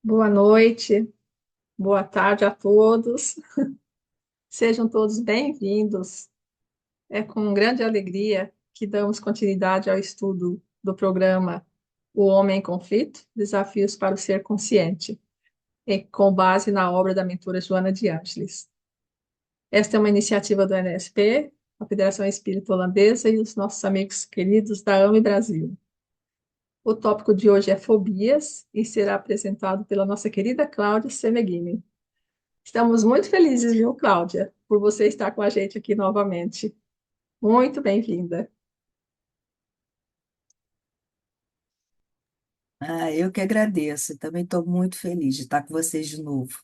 Boa noite, boa tarde a todos. Sejam todos bem-vindos. É com grande alegria que damos continuidade ao estudo do programa O Homem em Conflito, Desafios para o Ser Consciente, com base na obra da mentora Joana de Ângeles. Esta é uma iniciativa do NSP, a Federação Espírita Holandesa e os nossos amigos queridos da AME Brasil. O tópico de hoje é fobias e será apresentado pela nossa querida Cláudia Seneghini. Estamos muito felizes, viu, Cláudia, por você estar com a gente aqui novamente. Muito bem-vinda. Eu que agradeço. Também estou muito feliz de estar com vocês de novo.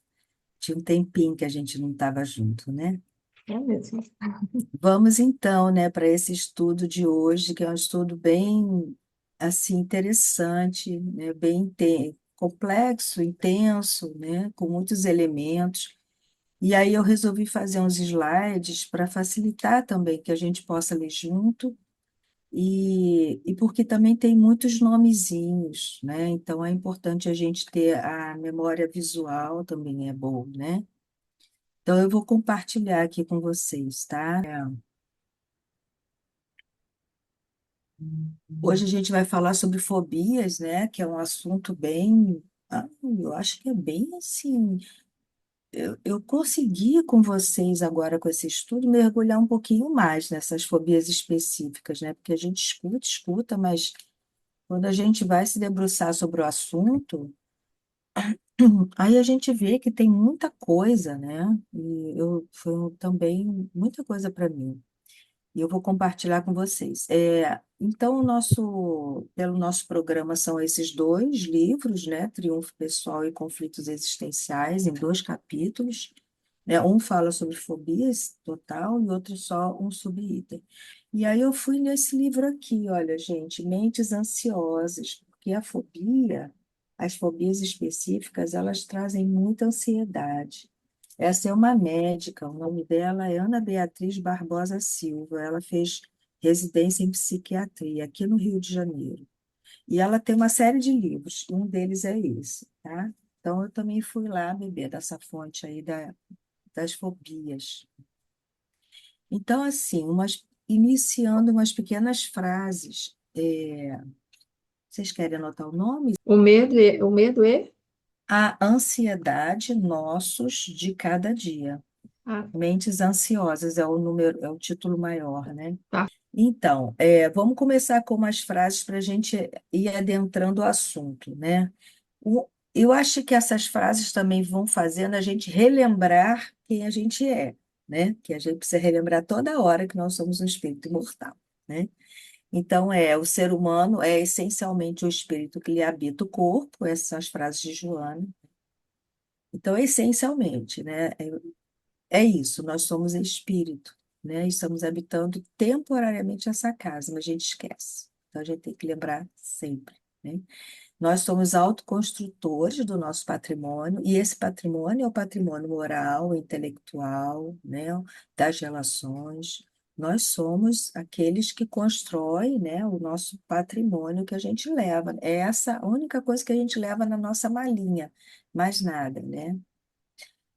Tinha um tempinho que a gente não estava junto, né? É mesmo. Vamos então, né, para esse estudo de hoje, que é um estudo bem assim interessante, né, complexo, intenso, né, com muitos elementos. E aí eu resolvi fazer uns slides para facilitar também que a gente possa ler junto. E porque também tem muitos nomezinhos, né? Então é importante a gente ter a memória visual também é bom, né? Então eu vou compartilhar aqui com vocês, tá? Hoje a gente vai falar sobre fobias, né? Que é um assunto bem, eu acho que é bem assim. Eu consegui com vocês agora com esse estudo mergulhar um pouquinho mais nessas fobias específicas, né? Porque a gente escuta, escuta, mas quando a gente vai se debruçar sobre o assunto, aí a gente vê que tem muita coisa, né? Também muita coisa para mim. E eu vou compartilhar com vocês. Então, pelo nosso programa são esses dois livros, né? Triunfo Pessoal e Conflitos Existenciais, em dois capítulos, né? Um fala sobre fobias total e outro só um subitem. E aí eu fui nesse livro aqui, olha, gente, Mentes Ansiosas, porque as fobias específicas, elas trazem muita ansiedade. Essa é uma médica, o nome dela é Ana Beatriz Barbosa Silva. Ela fez residência em psiquiatria aqui no Rio de Janeiro. E ela tem uma série de livros, um deles é esse, tá? Então eu também fui lá beber dessa fonte aí das fobias. Então, assim, iniciando umas pequenas frases. Vocês querem anotar o nome? O medo é. A ansiedade nossos de cada dia. Ah, Mentes ansiosas é o número, é o título maior, né? tá. Então, vamos começar com umas frases para a gente ir adentrando o assunto, né? Eu acho que essas frases também vão fazendo a gente relembrar quem a gente é, né? Que a gente precisa relembrar toda hora que nós somos um espírito imortal, né? Então, o ser humano é essencialmente o espírito que lhe habita o corpo, essas são as frases de Joana. Então, essencialmente, né? É isso, nós somos espírito, né? Estamos habitando temporariamente essa casa, mas a gente esquece. Então a gente tem que lembrar sempre, né? Nós somos autoconstrutores do nosso patrimônio, e esse patrimônio é o patrimônio moral, intelectual, né? Das relações. Nós somos aqueles que constroem, né, o nosso patrimônio que a gente leva. É essa a única coisa que a gente leva na nossa malinha, mais nada, né?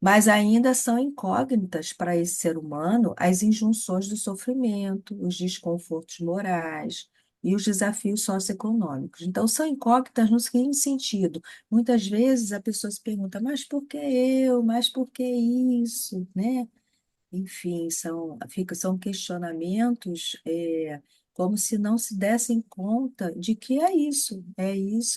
Mas ainda são incógnitas para esse ser humano as injunções do sofrimento, os desconfortos morais e os desafios socioeconômicos. Então, são incógnitas no seguinte sentido: muitas vezes a pessoa se pergunta, mas por que eu? Mas por que isso? Né? Enfim, são questionamentos, como se não se dessem conta de que é isso,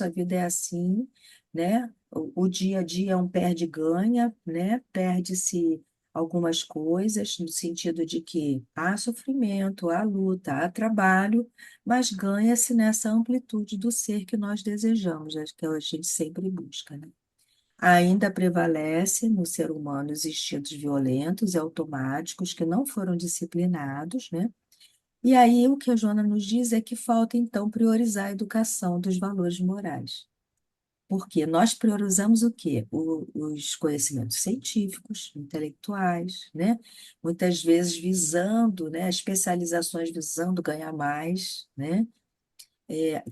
a vida é assim, né? O dia a dia é um perde-ganha, né? Perde-se algumas coisas, no sentido de que há sofrimento, há luta, há trabalho, mas ganha-se nessa amplitude do ser que nós desejamos, que a gente sempre busca, né? Ainda prevalece no ser humano os instintos violentos e automáticos que não foram disciplinados, né? E aí o que a Joana nos diz é que falta, então, priorizar a educação dos valores morais. Porque nós priorizamos o quê? Os conhecimentos científicos, intelectuais, né? Muitas vezes visando, né, especializações visando ganhar mais, né?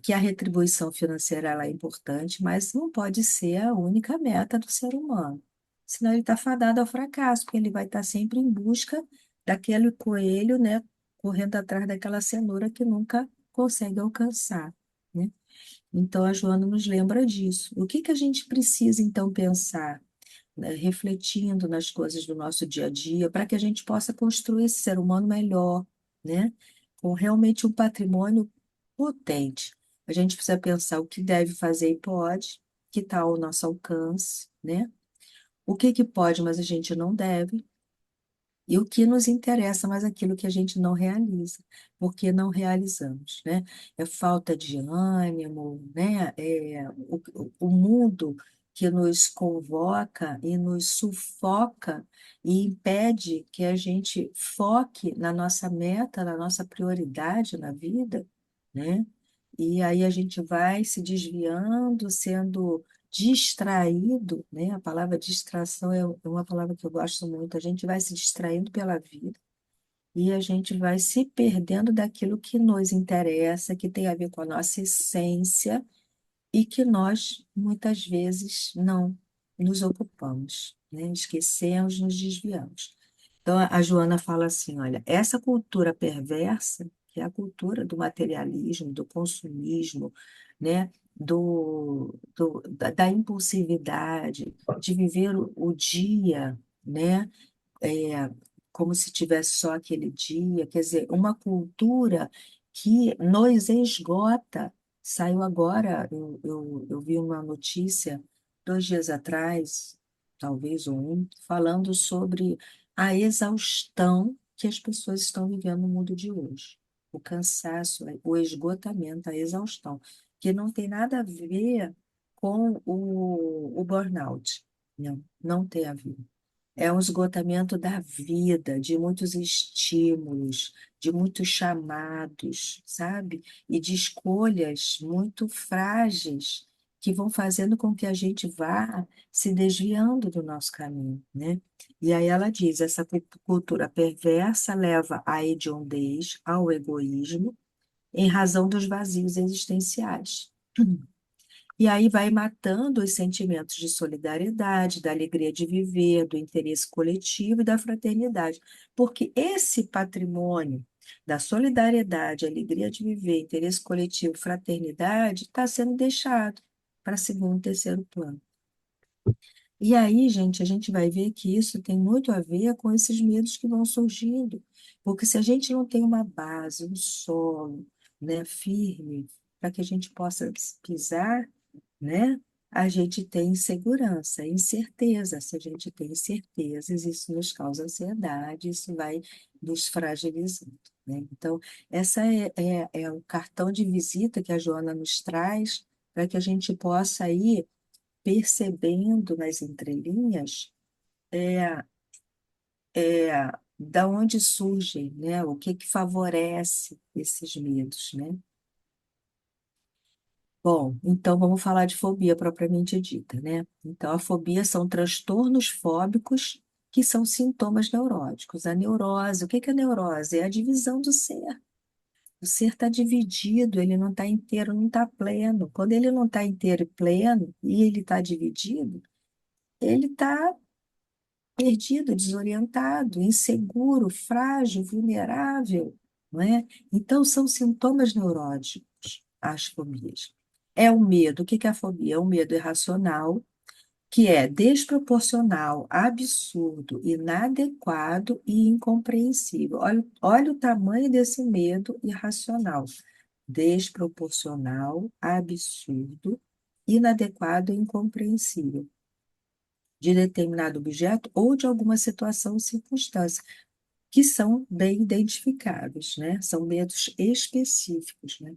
que a retribuição financeira ela é importante, mas não pode ser a única meta do ser humano. Senão ele está fadado ao fracasso, porque ele vai estar sempre em busca daquele coelho, né, correndo atrás daquela cenoura que nunca consegue alcançar, né? Então a Joana nos lembra disso. O que que a gente precisa então pensar, né, refletindo nas coisas do nosso dia a dia, para que a gente possa construir esse ser humano melhor, né? Com realmente um patrimônio potente. A gente precisa pensar o que deve fazer e pode, que está ao nosso alcance, né? O que que pode, mas a gente não deve, e o que nos interessa, mas aquilo que a gente não realiza, porque não realizamos, né? É falta de ânimo, né? O mundo que nos convoca e nos sufoca e impede que a gente foque na nossa meta, na nossa prioridade na vida, né? E aí a gente vai se desviando, sendo distraído, né? A palavra distração é uma palavra que eu gosto muito. A gente vai se distraindo pela vida e a gente vai se perdendo daquilo que nos interessa, que tem a ver com a nossa essência e que nós muitas vezes não nos ocupamos, né? Esquecemos, nos desviamos. Então, a Joana fala assim: olha, essa cultura perversa, que é a cultura do materialismo, do consumismo, né? Da impulsividade, de viver o dia, né? é, Como se tivesse só aquele dia, quer dizer, uma cultura que nos esgota. Saiu agora, eu vi uma notícia 2 dias atrás, talvez ou um, falando sobre a exaustão que as pessoas estão vivendo no mundo de hoje. O cansaço, o esgotamento, a exaustão, que não tem nada a ver com o burnout. Não, não tem a ver. É um esgotamento da vida, de muitos estímulos, de muitos chamados, sabe? E de escolhas muito frágeis que vão fazendo com que a gente vá se desviando do nosso caminho, né? E aí ela diz, essa cultura perversa leva à hediondez, ao egoísmo, em razão dos vazios existenciais. E aí vai matando os sentimentos de solidariedade, da alegria de viver, do interesse coletivo e da fraternidade. Porque esse patrimônio da solidariedade, alegria de viver, interesse coletivo, fraternidade, está sendo deixado para segundo, terceiro plano. E aí, gente, a gente vai ver que isso tem muito a ver com esses medos que vão surgindo. Porque se a gente não tem uma base, um solo, né, firme, para que a gente possa pisar, né? A gente tem insegurança, incerteza. Se a gente tem incertezas, isso nos causa ansiedade, isso vai nos fragilizando, né? Então, essa é o cartão de visita que a Joana nos traz para que a gente possa ir percebendo nas entrelinhas é, da onde surgem, né? O que que favorece esses medos, né? Bom, então vamos falar de fobia propriamente dita, né? Então, a fobia são transtornos fóbicos que são sintomas neuróticos. A neurose, o que que é neurose? É a divisão do ser. O ser está dividido, ele não está inteiro, não está pleno. Quando ele não está inteiro e pleno, e ele está dividido, ele está perdido, desorientado, inseguro, frágil, vulnerável, não é? Então, são sintomas neuróticos, as fobias. É o medo. O que que é a fobia? É um medo irracional, que é desproporcional, absurdo, inadequado e incompreensível. Olha o tamanho desse medo irracional. Desproporcional, absurdo, inadequado e incompreensível de determinado objeto ou de alguma situação ou circunstância, que são bem identificáveis, né? São medos específicos, né?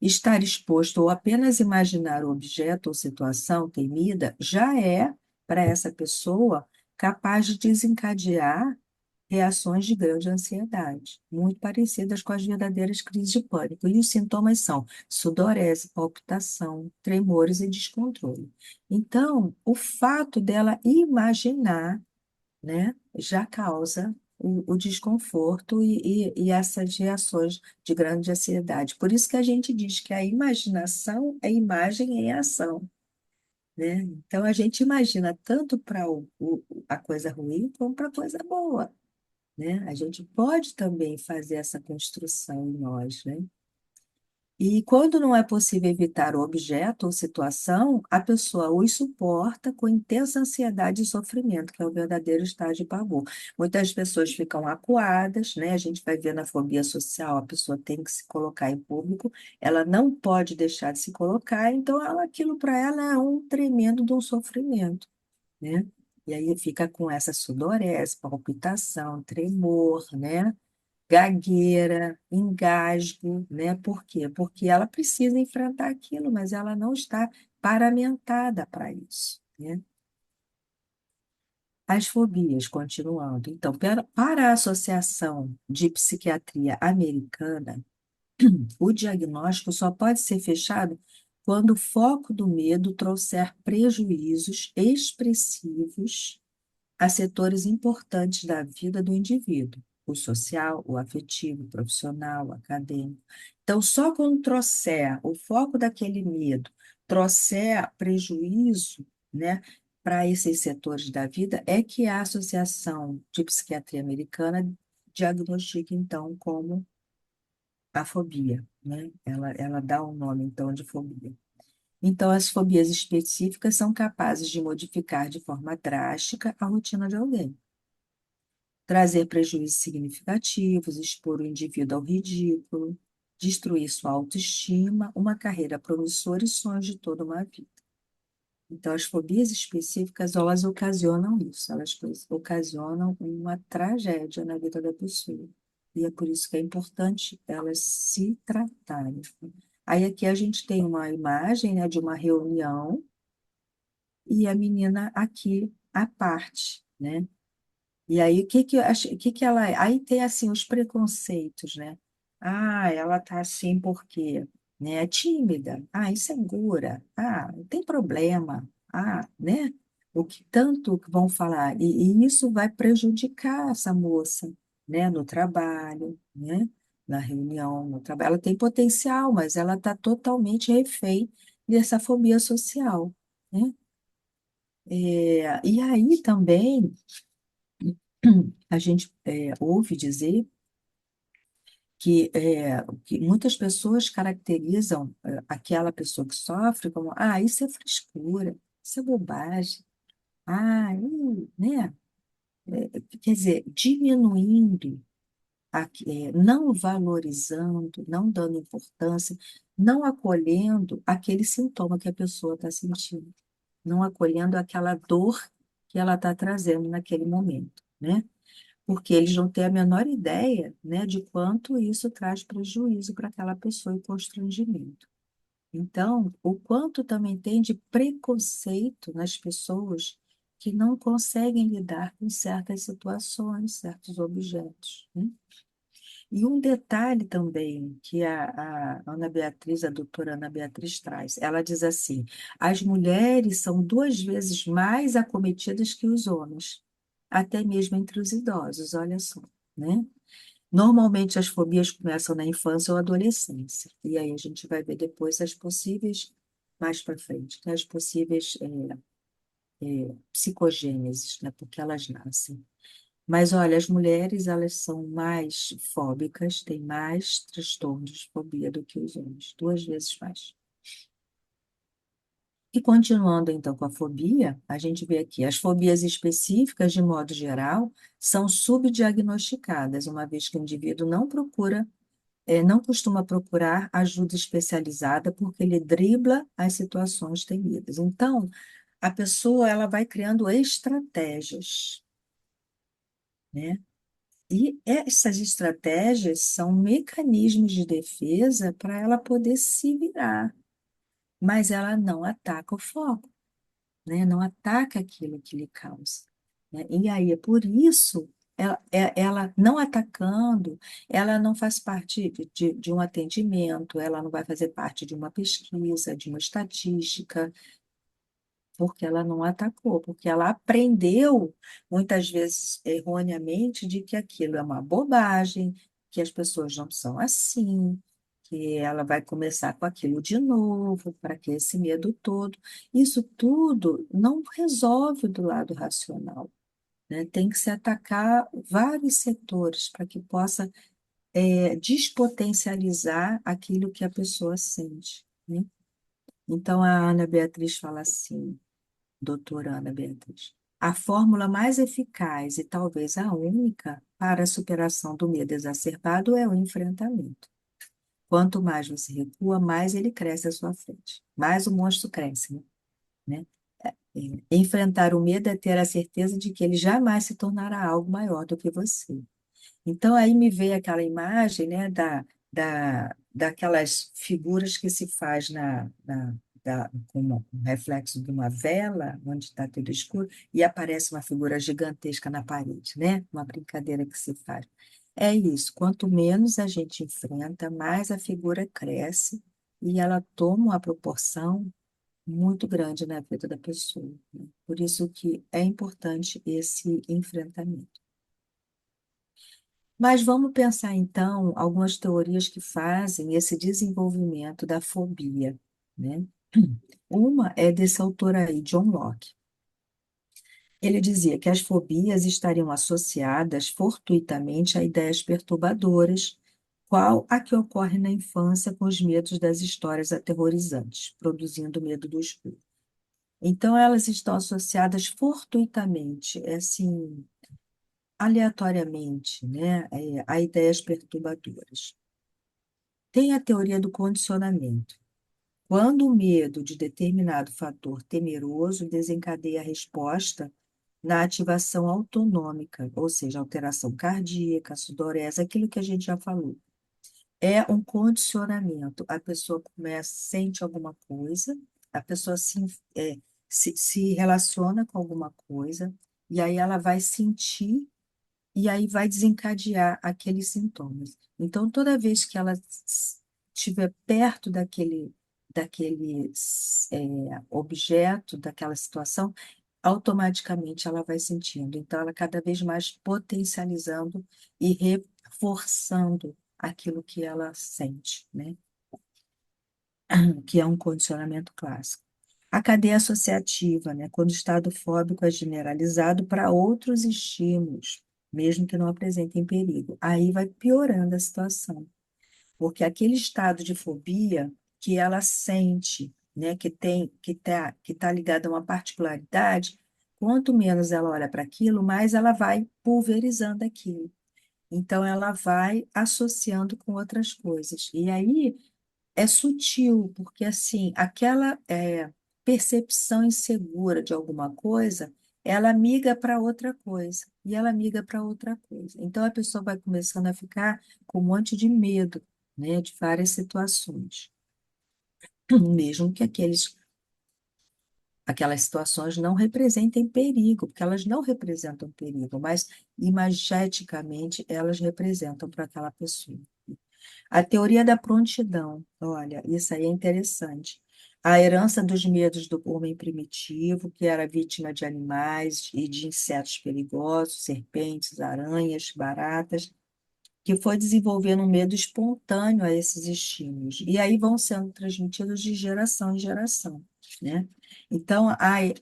Estar exposto ou apenas imaginar o objeto ou situação temida já é, para essa pessoa, capaz de desencadear reações de grande ansiedade, muito parecidas com as verdadeiras crises de pânico. E os sintomas são sudorese, palpitação, tremores e descontrole. Então, o fato dela imaginar, né, já causa o desconforto e essas reações de grande ansiedade. Por isso que a gente diz que a imaginação é imagem em ação, né? Então a gente imagina tanto para a coisa ruim como para a coisa boa, né? A gente pode também fazer essa construção em nós, né? E quando não é possível evitar o objeto ou situação, a pessoa os suporta com intensa ansiedade e sofrimento, que é o verdadeiro estado de pavor. Muitas pessoas ficam acuadas, né? A gente vai ver na fobia social, a pessoa tem que se colocar em público, ela não pode deixar de se colocar, então aquilo para ela é um tremendo de um sofrimento, né? E aí fica com essa sudorese, palpitação, tremor, né? Gagueira, engasgo, né? Por quê? Porque ela precisa enfrentar aquilo, mas ela não está paramentada para isso, né? As fobias, continuando. Então, para a Associação de Psiquiatria Americana, o diagnóstico só pode ser fechado quando o foco do medo trouxer prejuízos expressivos a setores importantes da vida do indivíduo, o social, o afetivo, o profissional, o acadêmico. Então, só quando trouxer o foco daquele medo, trouxer prejuízo, né, para esses setores da vida, é que a Associação de Psiquiatria Americana diagnostica, então, como a fobia, né? Ela dá o nome, então, de fobia. Então, as fobias específicas são capazes de modificar de forma drástica a rotina de alguém, trazer prejuízos significativos, expor o indivíduo ao ridículo, destruir sua autoestima, uma carreira promissora e sonhos de toda uma vida. Então, as fobias específicas, elas ocasionam isso, elas ocasionam uma tragédia na vida da pessoa. E é por isso que é importante elas se tratarem. Aí aqui a gente tem uma imagem, né, de uma reunião e a menina aqui à parte, né? E aí, o que que ela é? Aí tem, assim, os preconceitos, né? Ah, ela tá assim porque, né, é tímida. Ah, insegura. Ah, não tem problema. Ah, né? O que tanto que vão falar. E isso vai prejudicar essa moça, né? No trabalho, né? Na reunião, no trabalho. Ela tem potencial, mas ela está totalmente refém dessa fobia social, né? E aí também a gente ouve dizer que muitas pessoas caracterizam aquela pessoa que sofre como, ah, isso é frescura, isso é bobagem, ah, né? Quer dizer, diminuindo, não valorizando, não dando importância, não acolhendo aquele sintoma que a pessoa está sentindo, não acolhendo aquela dor que ela está trazendo naquele momento, né? Porque eles não têm a menor ideia, né, de quanto isso traz prejuízo para aquela pessoa e constrangimento. Então, o quanto também tem de preconceito nas pessoas que não conseguem lidar com certas situações, certos objetos, né? E um detalhe também que a Ana Beatriz, a doutora Ana Beatriz traz, ela diz assim, as mulheres são 2 vezes mais acometidas que os homens, até mesmo entre os idosos, olha só, né? Normalmente as fobias começam na infância ou adolescência, e aí a gente vai ver depois as possíveis, mais para frente, né? As possíveis psicogêneses, né? Porque elas nascem. Mas olha, as mulheres, elas são mais fóbicas, têm mais transtornos de fobia do que os homens, 2 vezes mais. E continuando então com a fobia, a gente vê aqui, as fobias específicas, de modo geral, são subdiagnosticadas, uma vez que o indivíduo não costuma procurar ajuda especializada porque ele dribla as situações temidas. Então, a pessoa ela vai criando estratégias, né? E essas estratégias são mecanismos de defesa para ela poder se virar, mas ela não ataca o foco, né? Não ataca aquilo que lhe causa, né? E aí é por isso ela não atacando, ela não faz parte de um atendimento, ela não vai fazer parte de uma pesquisa, de uma estatística, porque ela não atacou, porque ela aprendeu, muitas vezes erroneamente, de que aquilo é uma bobagem, que as pessoas não são assim, que ela vai começar com aquilo de novo, para que esse medo todo. Isso tudo não resolve do lado racional, né? Tem que se atacar vários setores para que possa despotencializar aquilo que a pessoa sente, né? Então, a Ana Beatriz fala assim, doutora Ana Beatriz, a fórmula mais eficaz e talvez a única para a superação do medo exacerbado é o enfrentamento. Quanto mais você recua, mais ele cresce à sua frente. Mais o monstro cresce, né? Enfrentar o medo é ter a certeza de que ele jamais se tornará algo maior do que você. Então, aí me veio aquela imagem, né, daquelas figuras que se faz com um reflexo de uma vela, onde está tudo escuro, e aparece uma figura gigantesca na parede, né? Uma brincadeira que se faz. É isso, quanto menos a gente enfrenta, mais a figura cresce e ela toma uma proporção muito grande na vida da pessoa, né? Por isso que é importante esse enfrentamento. Mas vamos pensar então algumas teorias que fazem esse desenvolvimento da fobia, né? Uma é desse autor aí, John Locke. Ele dizia que as fobias estariam associadas fortuitamente a ideias perturbadoras, qual a que ocorre na infância com os medos das histórias aterrorizantes, produzindo medo do escuro. Então, elas estão associadas fortuitamente, assim, aleatoriamente, né, a ideias perturbadoras. Tem a teoria do condicionamento. Quando o medo de determinado fator temeroso desencadeia a resposta na ativação autonômica, ou seja, alteração cardíaca, sudorese, aquilo que a gente já falou. É um condicionamento. A pessoa começa, sente alguma coisa, a pessoa se relaciona com alguma coisa, e aí ela vai sentir e aí vai desencadear aqueles sintomas. Então, toda vez que ela estiver perto daquele objeto, daquela situação, automaticamente ela vai sentindo. Então, ela cada vez mais potencializando e reforçando aquilo que ela sente, né? Que é um condicionamento clássico. A cadeia associativa, né? Quando o estado fóbico é generalizado para outros estímulos, mesmo que não apresentem perigo. Aí vai piorando a situação, porque aquele estado de fobia que ela sente, né, que tá ligado a uma particularidade, quanto menos ela olha para aquilo, mais ela vai pulverizando aquilo. Então, ela vai associando com outras coisas. E aí é sutil, porque assim, aquela percepção insegura de alguma coisa, ela miga para outra coisa, e ela miga para outra coisa. Então a pessoa vai começando a ficar com um monte de medo, né, de várias situações, mesmo que aquelas situações não representem perigo, porque elas não representam perigo, mas imageticamente elas representam para aquela pessoa. A teoria da prontidão, olha, isso aí é interessante. A herança dos medos do homem primitivo, que era vítima de animais e de insetos perigosos, serpentes, aranhas, baratas, que foi desenvolvendo um medo espontâneo a esses estímulos. E aí vão sendo transmitidos de geração em geração, né? Então,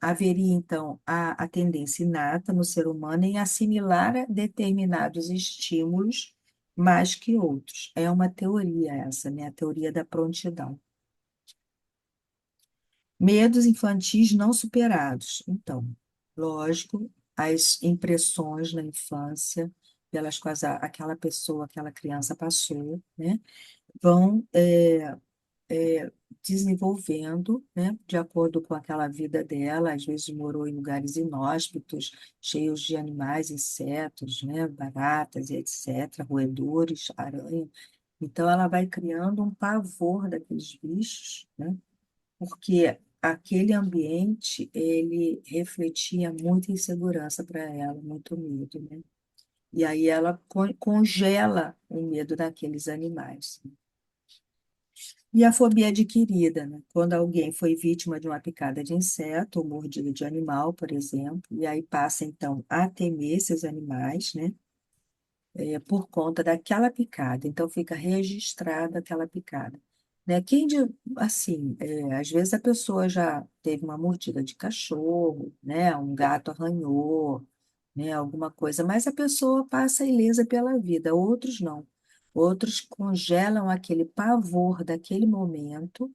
haveria, então, a tendência inata no ser humano em assimilar determinados estímulos mais que outros. É uma teoria essa, né? A teoria da prontidão. Medos infantis não superados. Então, lógico, as impressões na infância pelas quais aquela pessoa, aquela criança passou, né, vão desenvolvendo, né, de acordo com aquela vida dela. Às vezes morou em lugares inóspitos, cheios de animais, insetos, né, baratas e etc., roedores, aranha. Então, ela vai criando um pavor daqueles bichos, né? Porque aquele ambiente, ele refletia muita insegurança para ela, muito medo, né? E aí ela congela o medo daqueles animais. E a fobia adquirida, né? Quando alguém foi vítima de uma picada de inseto ou mordida de animal, por exemplo, e aí passa então a temer esses animais, né? Por conta daquela picada. Então fica registrada aquela picada. Né? Assim, às vezes a pessoa já teve uma mordida de cachorro, né? Um gato arranhou, né? Alguma coisa, mas a pessoa passa ilesa pela vida, outros não. Outros congelam aquele pavor daquele momento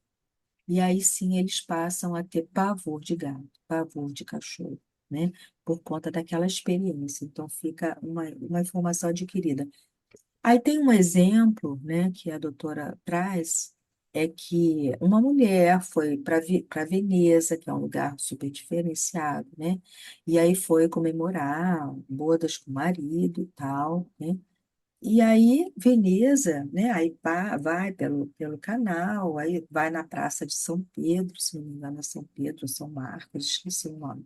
e aí sim eles passam a ter pavor de gato, pavor de cachorro, né? Por conta daquela experiência. Então fica uma informação adquirida. Aí tem um exemplo, né, que a doutora traz, é que uma mulher foi para Veneza, que é um lugar super diferenciado, né? E aí foi comemorar bodas com o marido e tal, né? E aí, Veneza, né? Aí vai pelo canal, aí vai na Praça de São Pedro, se não me engano, é São Pedro, São Marcos, esqueci o nome.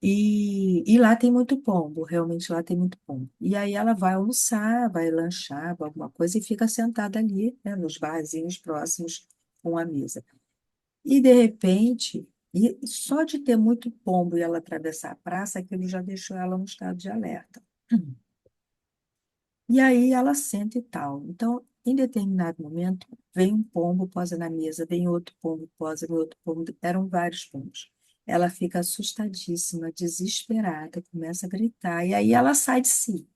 E lá tem muito pombo, realmente lá tem muito pombo. E aí ela vai almoçar, vai lanchar, vai alguma coisa e fica sentada ali, né, nos barzinhos próximos com a mesa. E de repente, e só de ter muito pombo e ela atravessar a praça, aquilo já deixou ela num estado de alerta. E aí ela senta e tal. Então, em determinado momento, vem um pombo, posa na mesa, vem outro pombo, posa, vem outro pombo. Eram vários pombos. Ela fica assustadíssima, desesperada, começa a gritar. E aí ela sai de si.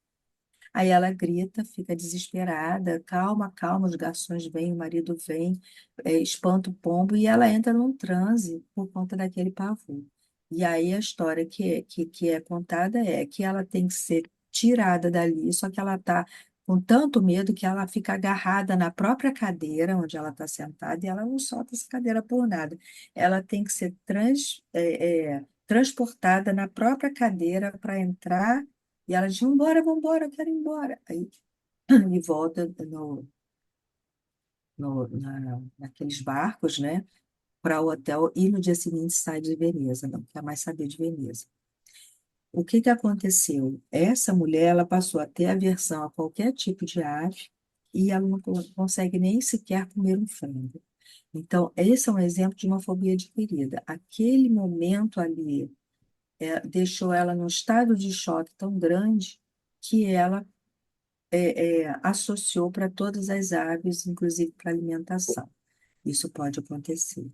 Aí ela grita, fica desesperada, calma, calma, os garçons vêm, o marido vem, espanta o pombo e ela entra num transe por conta daquele pavor. E aí a história que é contada é que ela tem que ser tirada dali, só que ela está com tanto medo que ela fica agarrada na própria cadeira onde ela está sentada e ela não solta essa cadeira por nada. Ela tem que ser transportada na própria cadeira para entrar e ela diz, vambora, vambora, eu quero ir embora. Aí, e volta naqueles barcos, né, para o hotel, e no dia seguinte sai de Veneza, não quer mais saber de Veneza. O que que aconteceu? Essa mulher, ela passou a ter aversão a qualquer tipo de ave, e ela não consegue nem sequer comer um frango. Então, esse é um exemplo de uma fobia adquirida. Aquele momento ali deixou ela num estado de choque tão grande que ela associou para todas as aves, inclusive para alimentação. Isso pode acontecer.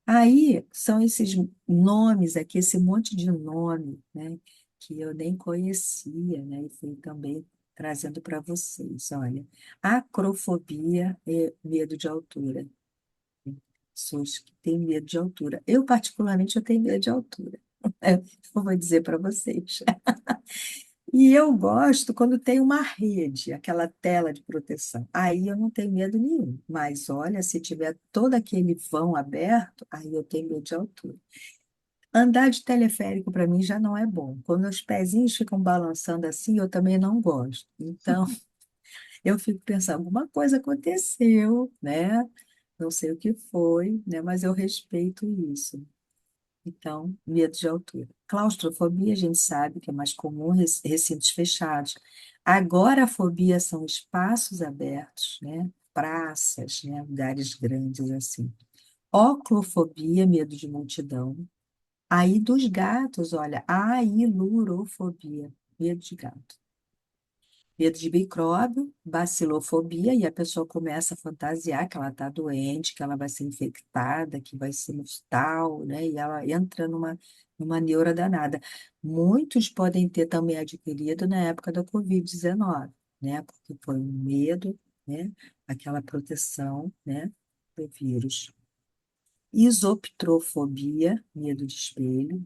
Aí são esses nomes aqui, esse monte de nome, né, que eu nem conhecia, né, e fui também trazendo para vocês. Olha, acrofobia é medo de altura. Pessoas que têm medo de altura. Eu, particularmente, eu tenho medo de altura. Eu vou dizer para vocês. E eu gosto quando tem uma rede, aquela tela de proteção. Aí eu não tenho medo nenhum. Mas olha, se tiver todo aquele vão aberto, aí eu tenho medo de altura. Andar de teleférico para mim já não é bom. Quando os pezinhos ficam balançando assim, eu também não gosto. Então, eu fico pensando, alguma coisa aconteceu, né? Não sei o que foi, né? Mas eu respeito isso. Então, medo de altura. Claustrofobia, a gente sabe que é mais comum em recintos fechados. Agora, a fobia são espaços abertos, né? Praças, né? Lugares grandes assim. Oclofobia, medo de multidão. Aí dos gatos, olha, ailurofobia, medo de gato. Medo de micróbio, bacilofobia, e a pessoa começa a fantasiar que ela está doente, que ela vai ser infectada, que vai ser mortal, né? E ela entra numa neura danada. Muitos podem ter também adquirido na época da Covid-19, né? Porque foi um medo, né? Aquela proteção, né? Do vírus. Isoptrofobia, medo de espelho.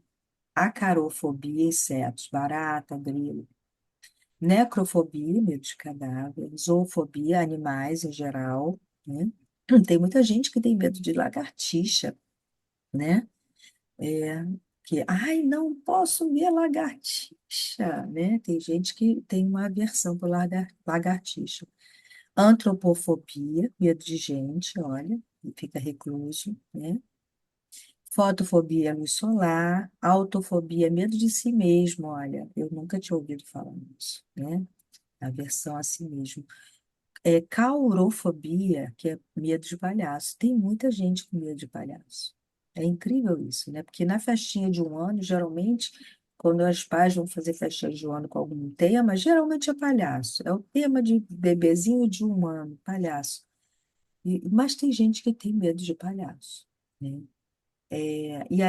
Acarofobia, insetos, barata, grilo. Necrofobia, medo de cadáver, zoofobia, animais em geral, né? Tem muita gente que tem medo de lagartixa, né? É, ai, não posso ver lagartixa, né? Tem gente que tem uma aversão por lagartixa. Antropofobia, medo de gente, olha, e fica recluso, né? Fotofobia, luz solar. Autofobia, medo de si mesmo, olha, eu nunca tinha ouvido falar nisso, né? Aversão a si mesmo. Caurofobia, que é medo de palhaço. Tem muita gente com medo de palhaço. É incrível isso, né? Porque na festinha de um ano, geralmente, quando os pais vão fazer festinha de um ano com algum tema, geralmente é palhaço. É o tema de bebezinho de um ano, palhaço. Mas tem gente que tem medo de palhaço, né? E a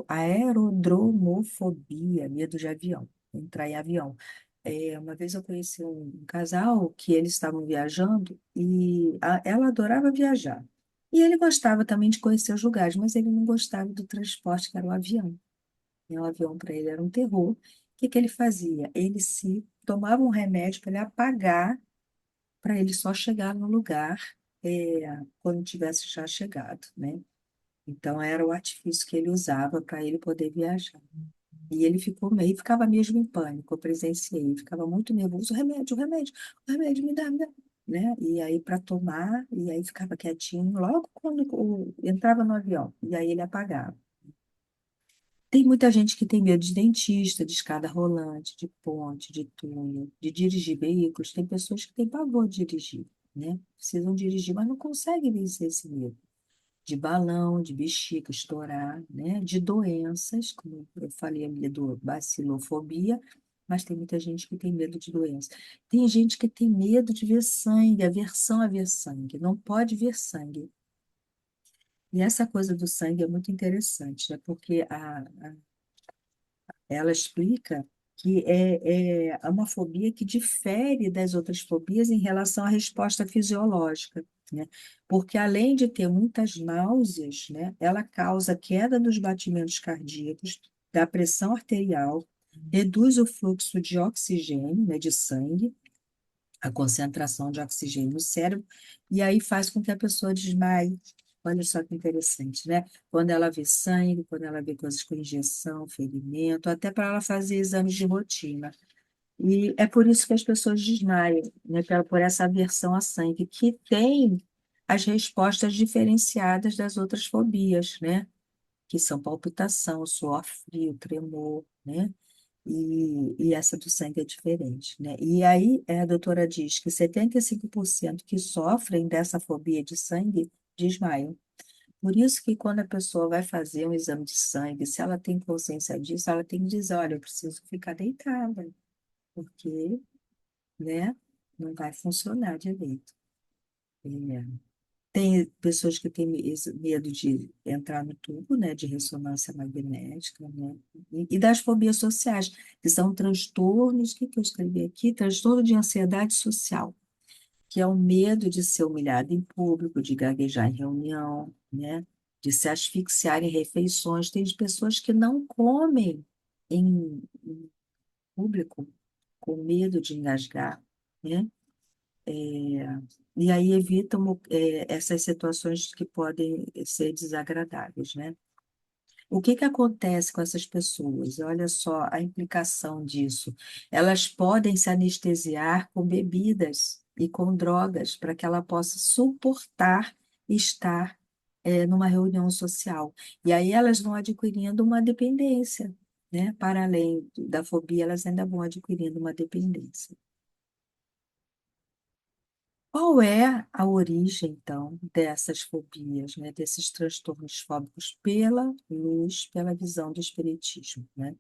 aerodromofobia, medo de avião, entrar em avião. Uma vez eu conheci um casal que eles estavam viajando e ela adorava viajar. E ele gostava também de conhecer os lugares, mas ele não gostava do transporte, que era o avião. E o avião para ele era um terror. O que que ele fazia? Ele se tomava um remédio para ele apagar, para ele só chegar no lugar quando tivesse já chegado, né? Então, era o artifício que ele usava para ele poder viajar. E ele ficava mesmo em pânico, eu presenciei, ficava muito nervoso, o remédio, me dá, né? E aí para tomar, e aí ficava quietinho, logo quando entrava no avião, e aí ele apagava. Tem muita gente que tem medo de dentista, de escada rolante, de ponte, de túnel, de dirigir veículos. Tem pessoas que têm pavor de dirigir, né? Precisam dirigir, mas não conseguem vencer esse medo de balão, de bexiga estourar, né? De doenças, como eu falei ali do bacilofobia, mas tem muita gente que tem medo de doença. Tem gente que tem medo de ver sangue, aversão a ver sangue, não pode ver sangue. E essa coisa do sangue é muito interessante, né? Porque ela explica que é uma fobia que difere das outras fobias em relação à resposta fisiológica, né? Porque além de ter muitas náuseas, né, ela causa queda dos batimentos cardíacos, da pressão arterial, reduz o fluxo de oxigênio, né, de sangue, a concentração de oxigênio no cérebro, e aí faz com que a pessoa desmaie. Olha só que interessante, né? Quando ela vê sangue, quando ela vê coisas com injeção, ferimento, até para ela fazer exames de rotina. E é por isso que as pessoas desmaiam, né? Por essa aversão a sangue, que tem as respostas diferenciadas das outras fobias, né? Que são palpitação, suor frio, tremor, né? E essa do sangue é diferente, né? E aí a doutora diz que 75% que sofrem dessa fobia de sangue desmaiam. Por isso que quando a pessoa vai fazer um exame de sangue, se ela tem consciência disso, ela tem que dizer, olha, eu preciso ficar deitada, porque, né, não vai funcionar direito. É. Tem pessoas que têm medo de entrar no tubo, né, de ressonância magnética, né, e das fobias sociais, que são transtornos, o que que eu escrevi aqui? Transtorno de ansiedade social, que é o medo de ser humilhado em público, de gaguejar em reunião, né, de se asfixiar em refeições. Tem pessoas que não comem em público com medo de engasgar, né? E aí evitam essas situações que podem ser desagradáveis, né? O que que acontece com essas pessoas? Olha só a implicação disso. Elas podem se anestesiar com bebidas e com drogas para que ela possa suportar estar numa reunião social. E aí elas vão adquirindo uma dependência, né? Para além da fobia, elas ainda vão adquirindo uma dependência. Qual é a origem, então, dessas fobias, né, desses transtornos fóbicos pela luz, pela visão do espiritismo, né?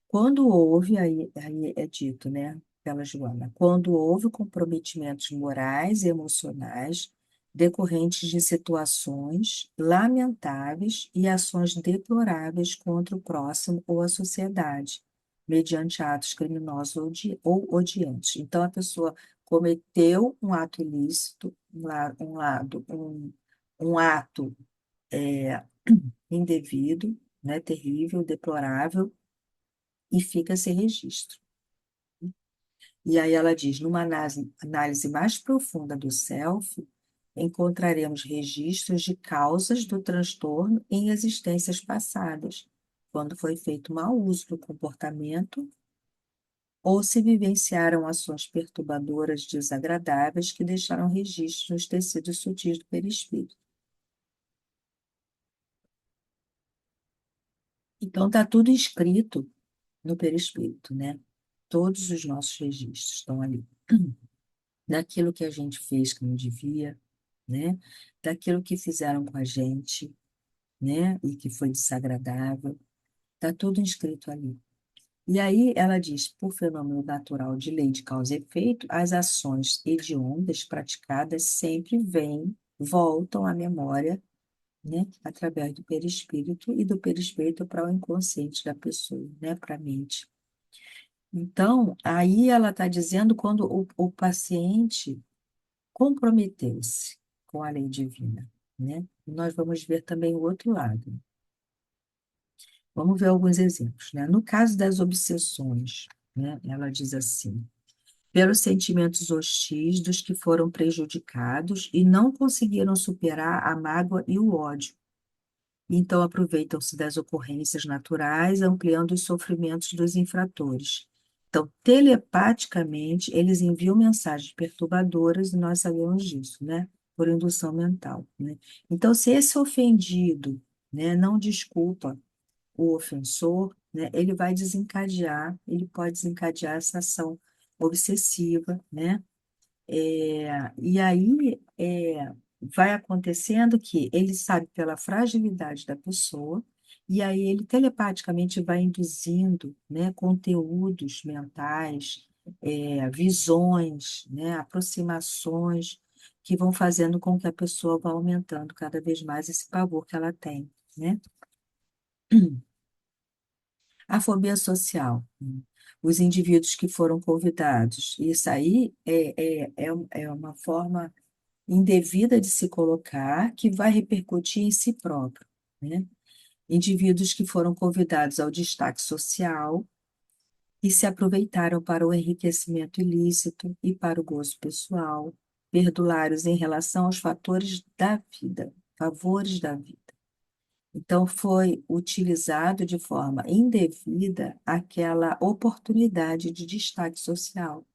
Quando houve, aí é dito, né, pela Joana, quando houve comprometimentos morais e emocionais decorrentes de situações lamentáveis e ações deploráveis contra o próximo ou a sociedade, mediante atos criminosos ou odiantes. Então, a pessoa cometeu um ato ilícito, um ato indevido, né, terrível, deplorável, e fica sem registro. E aí ela diz, numa análise mais profunda do self, encontraremos registros de causas do transtorno em existências passadas, quando foi feito mau uso do comportamento ou se vivenciaram ações perturbadoras desagradáveis que deixaram registros nos tecidos sutis do perispírito. Então, está tudo escrito no perispírito, né? Todos os nossos registros estão ali. daquilo que a gente fez que não devia, né? Daquilo que fizeram com a gente, né? E que foi desagradável. Está tudo inscrito ali. E aí ela diz, por fenômeno natural de lei de causa e efeito, as ações hediondas praticadas sempre vêm, voltam à memória, né, através do perispírito e do perispírito para o inconsciente da pessoa, né, para a mente. Então, aí ela está dizendo quando o paciente comprometeu-se com a lei divina, né? Nós vamos ver também o outro lado. Vamos ver alguns exemplos, né? No caso das obsessões, né, ela diz assim: pelos sentimentos hostis dos que foram prejudicados e não conseguiram superar a mágoa e o ódio. Então, aproveitam-se das ocorrências naturais, ampliando os sofrimentos dos infratores. Então, telepaticamente, eles enviam mensagens perturbadoras, e nós sabemos disso, né? Por indução mental, né? Então, se esse ofendido, né, não desculpa o ofensor, né, ele vai desencadear, ele pode desencadear essa ação obsessiva, né? E aí vai acontecendo que ele sabe pela fragilidade da pessoa, e aí ele telepaticamente vai induzindo, né, conteúdos mentais, visões, né, aproximações, que vão fazendo com que a pessoa vá aumentando cada vez mais esse pavor que ela tem, né? A fobia social. Os indivíduos que foram convidados. Isso aí é uma forma indevida de se colocar que vai repercutir em si próprio, né? Indivíduos que foram convidados ao destaque social e se aproveitaram para o enriquecimento ilícito e para o gozo pessoal, perdulários em relação aos fatores da vida, favores da vida. Então, foi utilizado de forma indevida aquela oportunidade de destaque social.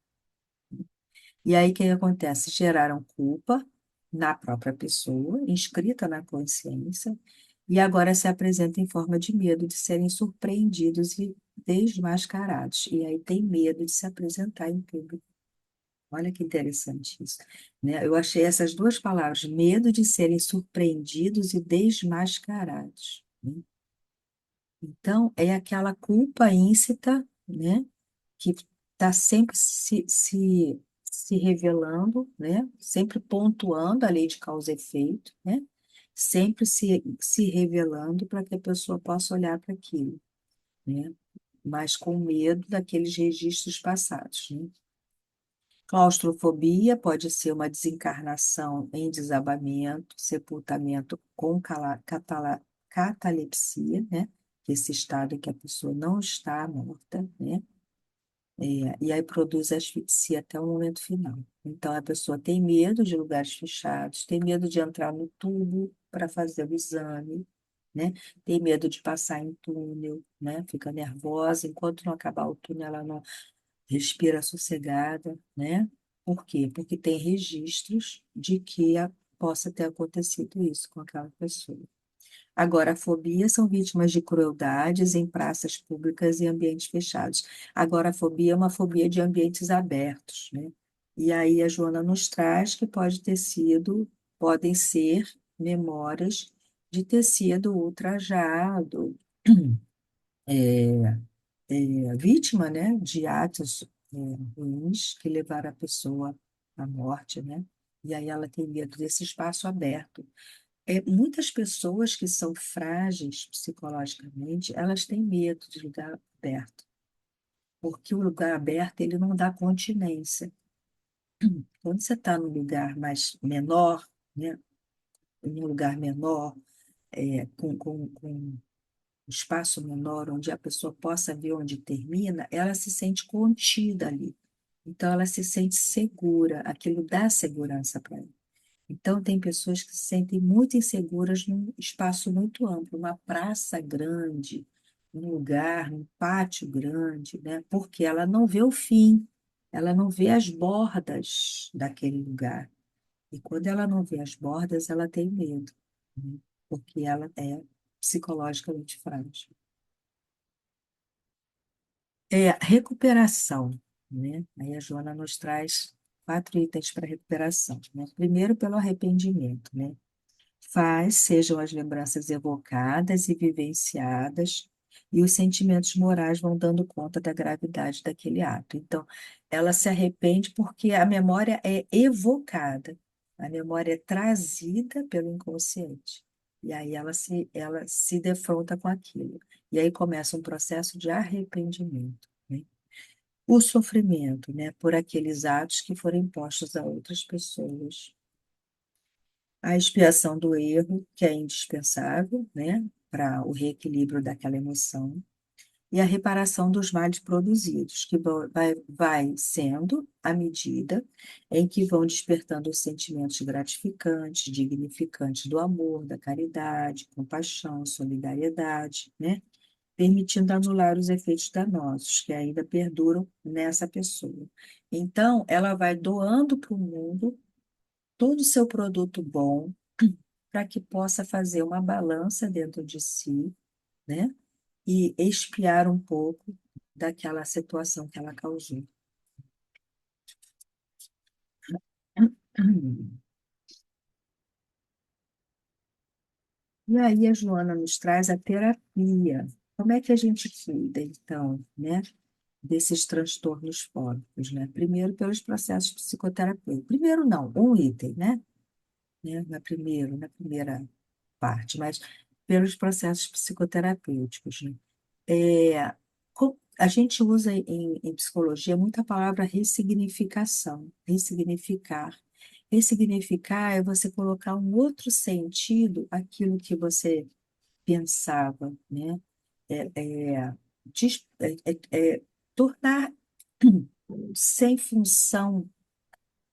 E aí, o que acontece? Geraram culpa na própria pessoa, inscrita na consciência, e agora se apresenta em forma de medo de serem surpreendidos e desmascarados. E aí tem medo de se apresentar em público. Olha que interessante isso, né? Eu achei essas duas palavras, medo de serem surpreendidos e desmascarados, né? Então, é aquela culpa íncita, né, que está sempre se revelando, né, sempre pontuando a lei de causa e efeito, né, sempre se revelando para que a pessoa possa olhar para aquilo, né, mas com medo daqueles registros passados, né. Claustrofobia pode ser uma desencarnação em desabamento, sepultamento com catalepsia, né? Esse estado em que a pessoa não está morta, né? E aí produz asfixia até o momento final. Então, a pessoa tem medo de lugares fechados, tem medo de entrar no tubo para fazer o exame, né? Tem medo de passar em túnel, né? Fica nervosa, enquanto não acabar o túnel, ela não respira sossegada, né? Por quê? Porque tem registros de que possa ter acontecido isso com aquela pessoa. Agora, a fobia são vítimas de crueldades em praças públicas e ambientes fechados. Agora, a fobia é uma fobia de ambientes abertos, né? E aí a Joana nos traz que podem ser memórias de ter sido ultrajado, é, vítima, né, de atos, ruins que levaram a pessoa à morte, né? E aí ela tem medo desse espaço aberto. Muitas pessoas que são frágeis psicologicamente, elas têm medo de lugar aberto, porque o lugar aberto ele não dá continência. Quando você está num lugar mais menor, né, em um lugar menor, com um espaço menor, onde a pessoa possa ver onde termina, ela se sente contida ali. Então, ela se sente segura, aquilo dá segurança para ela. Então, tem pessoas que se sentem muito inseguras num espaço muito amplo, uma praça grande, um lugar, um pátio grande, né? Porque ela não vê o fim, ela não vê as bordas daquele lugar. E quando ela não vê as bordas, ela tem medo, né? Porque ela é psicologicamente frágil. É recuperação, né? Aí a Joana nos traz. quatro itens para recuperação, né? Primeiro, pelo arrependimento, né? Sejam as lembranças evocadas e vivenciadas, e os sentimentos morais vão dando conta da gravidade daquele ato. Então, ela se arrepende porque a memória é evocada, a memória é trazida pelo inconsciente. E aí ela se defronta com aquilo. E aí começa um processo de arrependimento, né? O sofrimento, né, por aqueles atos que foram impostos a outras pessoas, a expiação do erro, que é indispensável, né, para o reequilíbrio daquela emoção, e a reparação dos males produzidos, que vai sendo à medida em que vão despertando os sentimentos gratificantes, dignificantes do amor, da caridade, compaixão, solidariedade, né, permitindo anular os efeitos danosos que ainda perduram nessa pessoa. Então, ela vai doando para o mundo todo o seu produto bom, para que possa fazer uma balança dentro de si, né? E expiar um pouco daquela situação que ela causou. E aí a Joana nos traz a terapia. Como é que a gente cuida, então, né, desses transtornos fóbicos, né? Primeiro, pelos processos psicoterapêuticos. Primeiro, não, um item, né? Na primeira parte, mas pelos processos psicoterapêuticos, né? É, a gente usa em psicologia muito a palavra ressignificação, ressignificar. Ressignificar é você colocar um outro sentido àquilo que você pensava, né? É, é, tornar sem função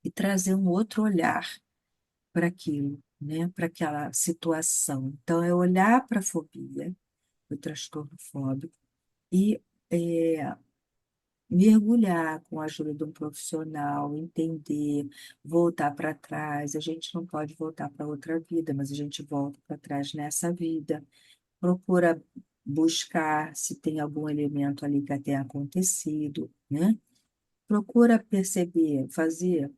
e trazer um outro olhar para aquilo, né? Para aquela situação. Então, é olhar para a fobia, o transtorno fóbico, e é, mergulhar com a ajuda de um profissional, entender, voltar para trás. A gente não pode voltar para outra vida, mas a gente volta para trás nessa vida. Procura buscar se tem algum elemento ali que tenha acontecido, né? Procura perceber, fazer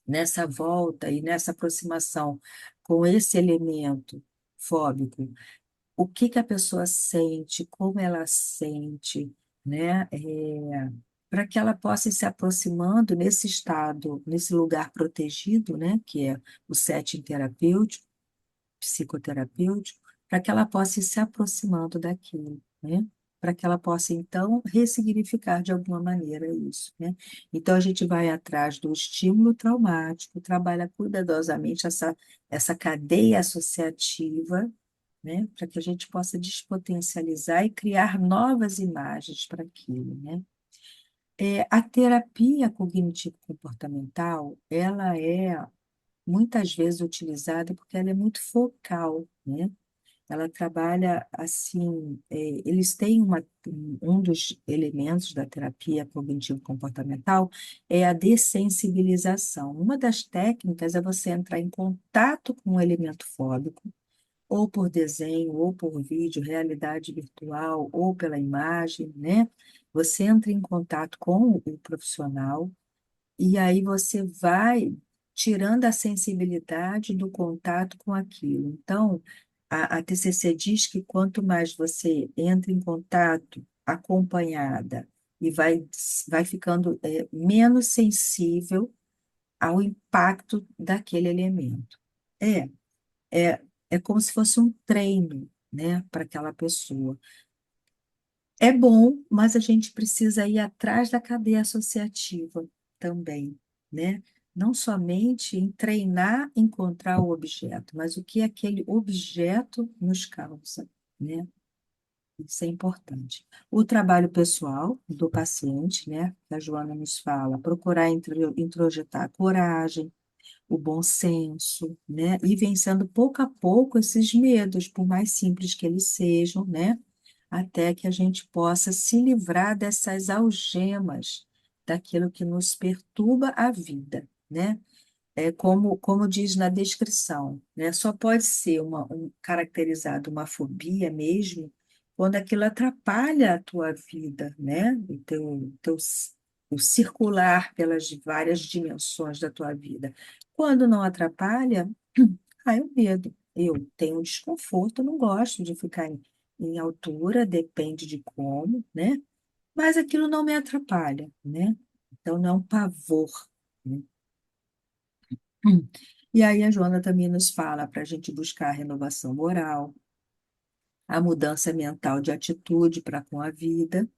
nessa volta e nessa aproximação com esse elemento fóbico, o que que a pessoa sente, como ela sente, né? Para que ela possa ir se aproximando nesse estado, nesse lugar protegido, né? Que é o setting terapêutico, psicoterapêutico, para que ela possa ir se aproximando daquilo, né? Para que ela possa, então, ressignificar de alguma maneira isso, né? Então, a gente vai atrás do estímulo traumático, trabalha cuidadosamente essa cadeia associativa, né? Para que a gente possa despotencializar e criar novas imagens para aquilo, né? A terapia cognitivo-comportamental, ela é muitas vezes utilizada porque ela é muito focal, né? Ela trabalha assim, eles têm um dos elementos da terapia cognitivo-comportamental é a dessensibilização. Uma das técnicas é você entrar em contato com o elemento fóbico, ou por desenho, ou por vídeo, realidade virtual, ou pela imagem, né? Você entra em contato com o profissional e aí você vai tirando a sensibilidade do contato com aquilo. Então, a TCC diz que quanto mais você entra em contato acompanhada e vai ficando menos sensível ao impacto daquele elemento. É, é como se fosse um treino, né, para aquela pessoa. É bom, mas a gente precisa ir atrás da cadeia associativa também, né? Não somente em treinar, encontrar o objeto, mas o que aquele objeto nos causa, né? Isso é importante. O trabalho pessoal do paciente, né? Que a Joana nos fala, procurar introjetar a coragem, o bom senso, né? E vencendo pouco a pouco esses medos, por mais simples que eles sejam, né? Até que a gente possa se livrar dessas algemas, daquilo que nos perturba a vida, né? Como diz na descrição, né? Só pode ser caracterizado uma fobia mesmo quando aquilo atrapalha a tua vida, né? o circular pelas várias dimensões da tua vida. Quando não atrapalha, é o medo. Eu tenho um desconforto, eu não gosto de ficar em altura, depende de como, né? Mas aquilo não me atrapalha, né? Então não é um pavor, né? E aí a Joana também nos fala para a gente buscar a renovação moral, a mudança mental de atitude para com a vida,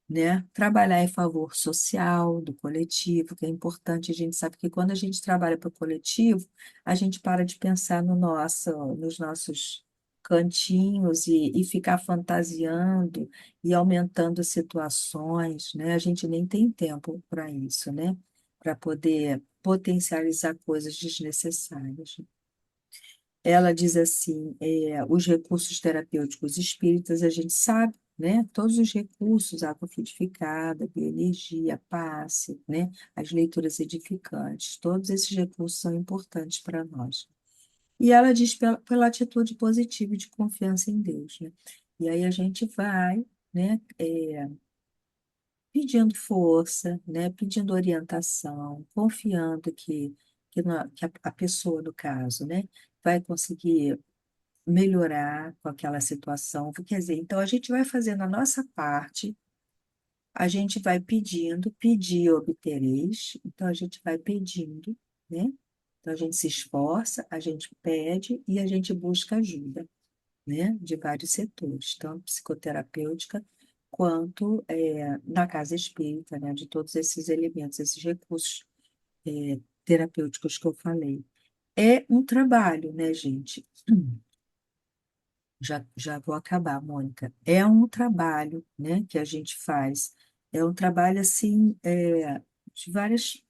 né? Trabalhar em favor social, do coletivo, que é importante. A gente sabe que quando a gente trabalha para o coletivo, a gente para de pensar no nosso, nos nossos cantinhos e ficar fantasiando e aumentando situações, né? A gente nem tem tempo para isso, né? Para poder potencializar coisas desnecessárias. Ela diz assim, os recursos terapêuticos espíritas, a gente sabe, né? Todos os recursos, água fluidificada, bioenergia, passe, né? As leituras edificantes, todos esses recursos são importantes para nós. E ela diz pela atitude positiva e de confiança em Deus, né? E aí a gente vai, né? Pedindo força, né? Pedindo orientação, confiando que a pessoa, no caso, né? Vai conseguir melhorar com aquela situação. Quer dizer, então a gente vai fazendo a nossa parte, a gente vai pedindo, pedir obtereis, então a gente vai pedindo, né? Então a gente se esforça, a gente pede e a gente busca ajuda, né? De vários setores, tanto psicoterapêutica quanto na casa espírita, né? De todos esses elementos, esses recursos terapêuticos que eu falei. É um trabalho, né, gente? Já vou acabar, Mônica. É um trabalho, né, que a gente faz. É um trabalho assim, de várias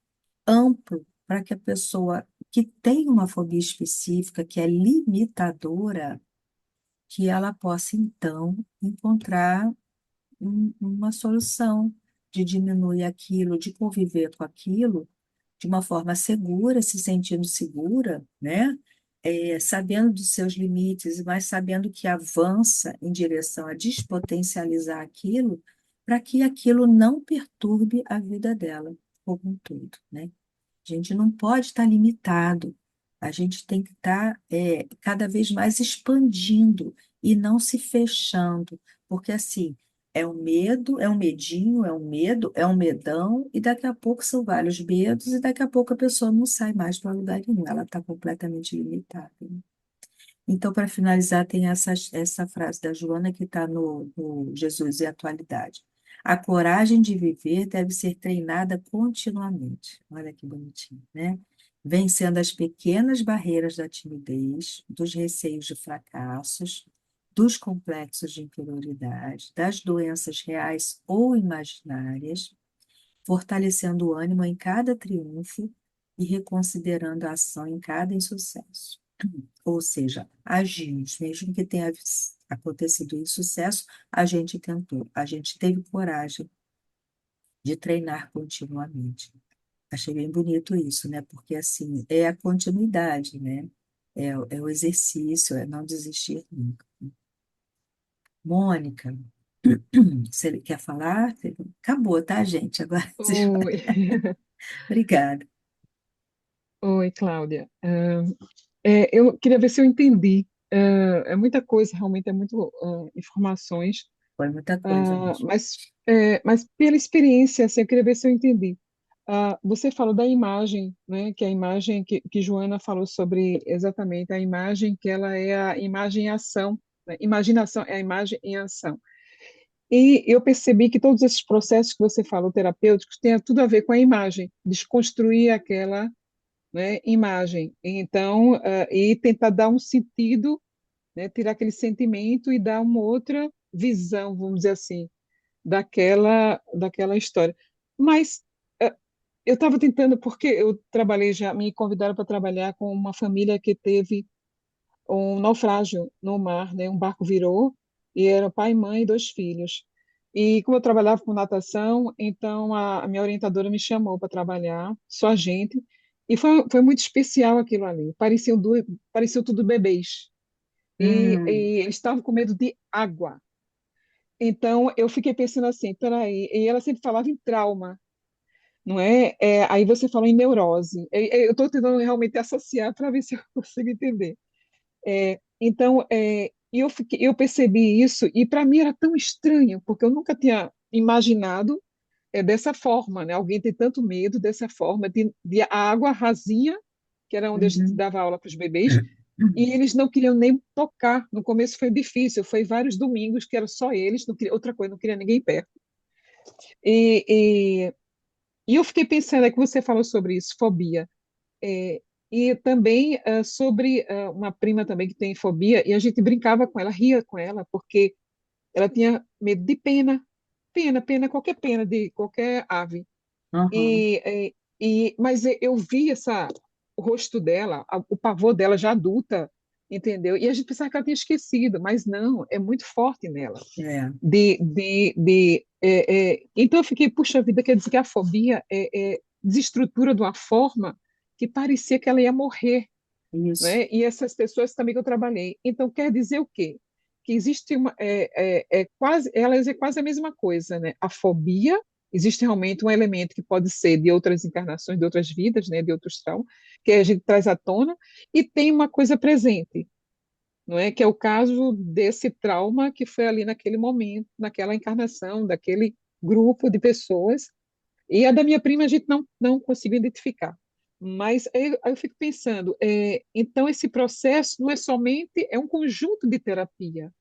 amplo para que a pessoa que tem uma fobia específica, que é limitadora, que ela possa então encontrar uma solução de diminuir aquilo, de conviver com aquilo de uma forma segura, se sentindo segura, né? Sabendo dos seus limites, mas sabendo que avança em direção a despotencializar aquilo, para que aquilo não perturbe a vida dela como um todo, né? A gente não pode estar limitado, a gente tem que estar cada vez mais expandindo e não se fechando, porque assim, é um medo, é um medinho, é um medo, é um medão, e daqui a pouco são vários medos, e daqui a pouco a pessoa não sai mais para lugar nenhum, ela está completamente limitada, né? Então, para finalizar, tem essa frase da Joana que está no Jesus e Atualidade. A coragem de viver deve ser treinada continuamente. Olha que bonitinho, né? Vencendo as pequenas barreiras da timidez, dos receios de fracassos, dos complexos de inferioridade, das doenças reais ou imaginárias, fortalecendo o ânimo em cada triunfo e reconsiderando a ação em cada insucesso. Ou seja, agimos, mesmo que tenha acontecido insucesso, a gente tentou, a gente teve coragem de treinar continuamente. Achei bem bonito isso, né? Porque assim, é a continuidade, né? É o exercício, é não desistir nunca. Mônica, você quer falar? Acabou, tá, gente? Agora vocês... Oi, Obrigada. oi, Cláudia. Eu queria ver se eu entendi. É muita coisa, realmente é muito informações, Foi muita coisa mesmo. mas pela experiência, assim, eu queria ver se eu entendi. Você falou da imagem, né? Que a imagem que Joana falou sobre exatamente a imagem, que ela é a imagem em ação, né? Imaginação é a imagem em ação. E eu percebi que todos esses processos que você falou, terapêuticos, têm tudo a ver com a imagem, desconstruir aquela, né, imagem. Então, e tentar dar um sentido, né, tirar aquele sentimento e dar uma outra visão, vamos dizer assim, daquela história. Mas eu estava tentando, porque eu trabalhei já, me convidaram para trabalhar com uma família que teve um naufrágio no mar, né? Um barco virou e era pai, mãe e dois filhos. E como eu trabalhava com natação, então a minha orientadora me chamou para trabalhar, só a gente, e foi muito especial aquilo ali. Pareciam tudo bebês. Hum, E eles estavam com medo de água. Então eu fiquei pensando assim, peraí, e ela sempre falava em trauma. não é? Aí você falou em neurose. Eu estou tentando realmente associar para ver se eu consigo entender. Então, eu percebi isso e para mim era tão estranho, porque eu nunca tinha imaginado dessa forma, né? Alguém tem tanto medo dessa forma de a água rasinha, que era onde a gente Uhum. dava aula para os bebês, e eles não queriam nem tocar. No começo foi difícil, foi vários domingos que era só eles, não queria, outra coisa, não queria ninguém perto. E, e, e eu fiquei pensando, é que você falou sobre isso, fobia. É, e também sobre uma prima também que tem fobia, e a gente brincava com ela, ria com ela, porque ela tinha medo de pena, pena, qualquer pena de qualquer ave. Uhum. Mas eu vi o rosto dela, o pavor dela já adulta, entendeu? E a gente pensava que ela tinha esquecido, mas não, é muito forte nela. É, Então eu fiquei, puxa vida, quer dizer que a fobia desestrutura de uma forma que parecia que ela ia morrer, isso. né? E essas pessoas também que eu trabalhei. Então quer dizer o quê? Que existe quase, elas é quase a mesma coisa, né? A fobia existe realmente um elemento que pode ser de outras encarnações, de outras vidas, né? De outros traumas, que a gente traz à tona, e tem uma coisa presente, não é? Que é o caso desse trauma que foi ali naquele momento, naquela encarnação, daquele grupo de pessoas. E a da minha prima a gente não conseguiu identificar. Mas aí eu fico pensando, então esse processo não é somente, é um conjunto de terapia,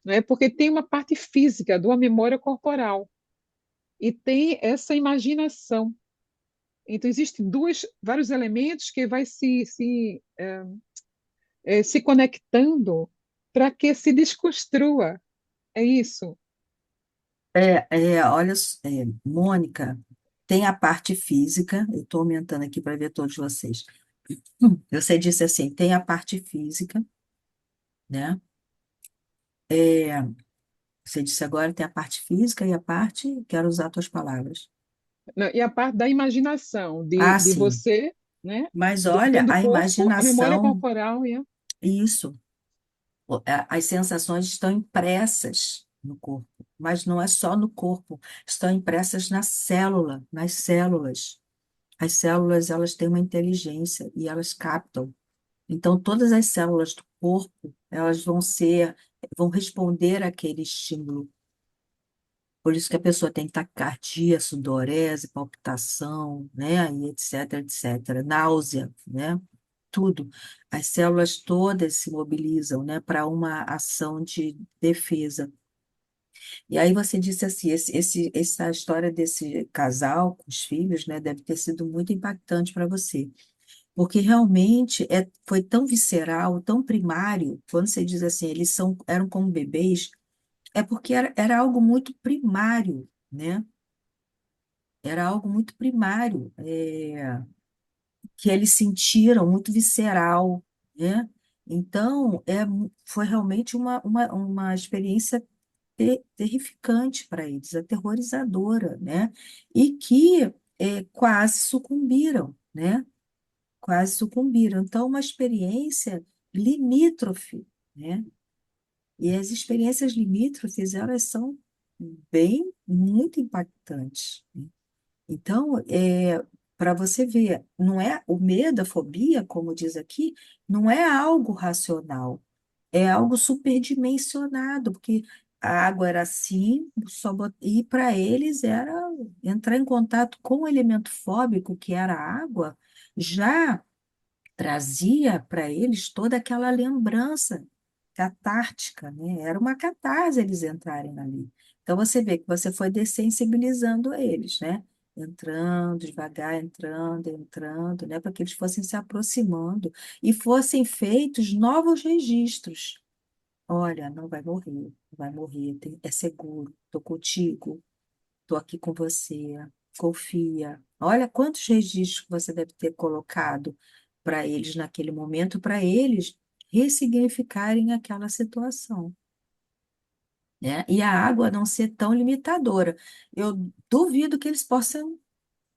não é? Porque tem uma parte física, de uma memória corporal, e tem essa imaginação. Então, existem vários elementos que vai se conectando para que se desconstrua. É isso. Olha, Mônica, tem a parte física, eu estou aumentando aqui para ver todos vocês. Você disse assim, tem a parte física, né? É, você disse agora tem a parte física e a parte, quero usar tuas palavras. E a parte da imaginação, Ah, de sim. você, né? Mas olha, Tendo o a corpo, a memória imaginação, corporal e isso, as sensações estão impressas no corpo, mas não é só no corpo, estão impressas na célula, nas células. As células, elas têm uma inteligência e elas captam. Então, todas as células do corpo, elas vão responder àquele estímulo. Por isso que a pessoa tem taquicardia, sudorese, palpitação, né, e etc, etc, náusea, né, tudo. As células todas se mobilizam, né, para uma ação de defesa. E aí você disse assim, essa história desse casal com os filhos, né, deve ter sido muito impactante para você. Porque realmente foi tão visceral, tão primário, quando você diz assim, eram como bebês, é porque era algo muito primário, né? Era algo muito primário, que eles sentiram, muito visceral, né? Então, foi realmente uma experiência terrificante para eles, aterrorizadora, né? E que quase sucumbiram, né? Quase sucumbiram. Então, uma experiência limítrofe, né? E as experiências limítrofes, elas são muito impactantes, né? Então, para você ver, não é o medo, a fobia, como diz aqui, não é algo racional, é algo superdimensionado, porque a água era assim, e para eles era entrar em contato com o elemento fóbico, que era a água, já trazia para eles toda aquela lembrança catártica, né? Era uma catarse eles entrarem ali. Então você vê que você foi dessensibilizando eles, né? Entrando devagar, entrando, né? Para que eles fossem se aproximando e fossem feitos novos registros. Olha, não vai morrer, vai morrer, é seguro, estou contigo, estou aqui com você, confia. Olha quantos registros você deve ter colocado para eles naquele momento, para eles ressignificarem aquela situação, né? E a água não ser tão limitadora. Eu duvido que eles possam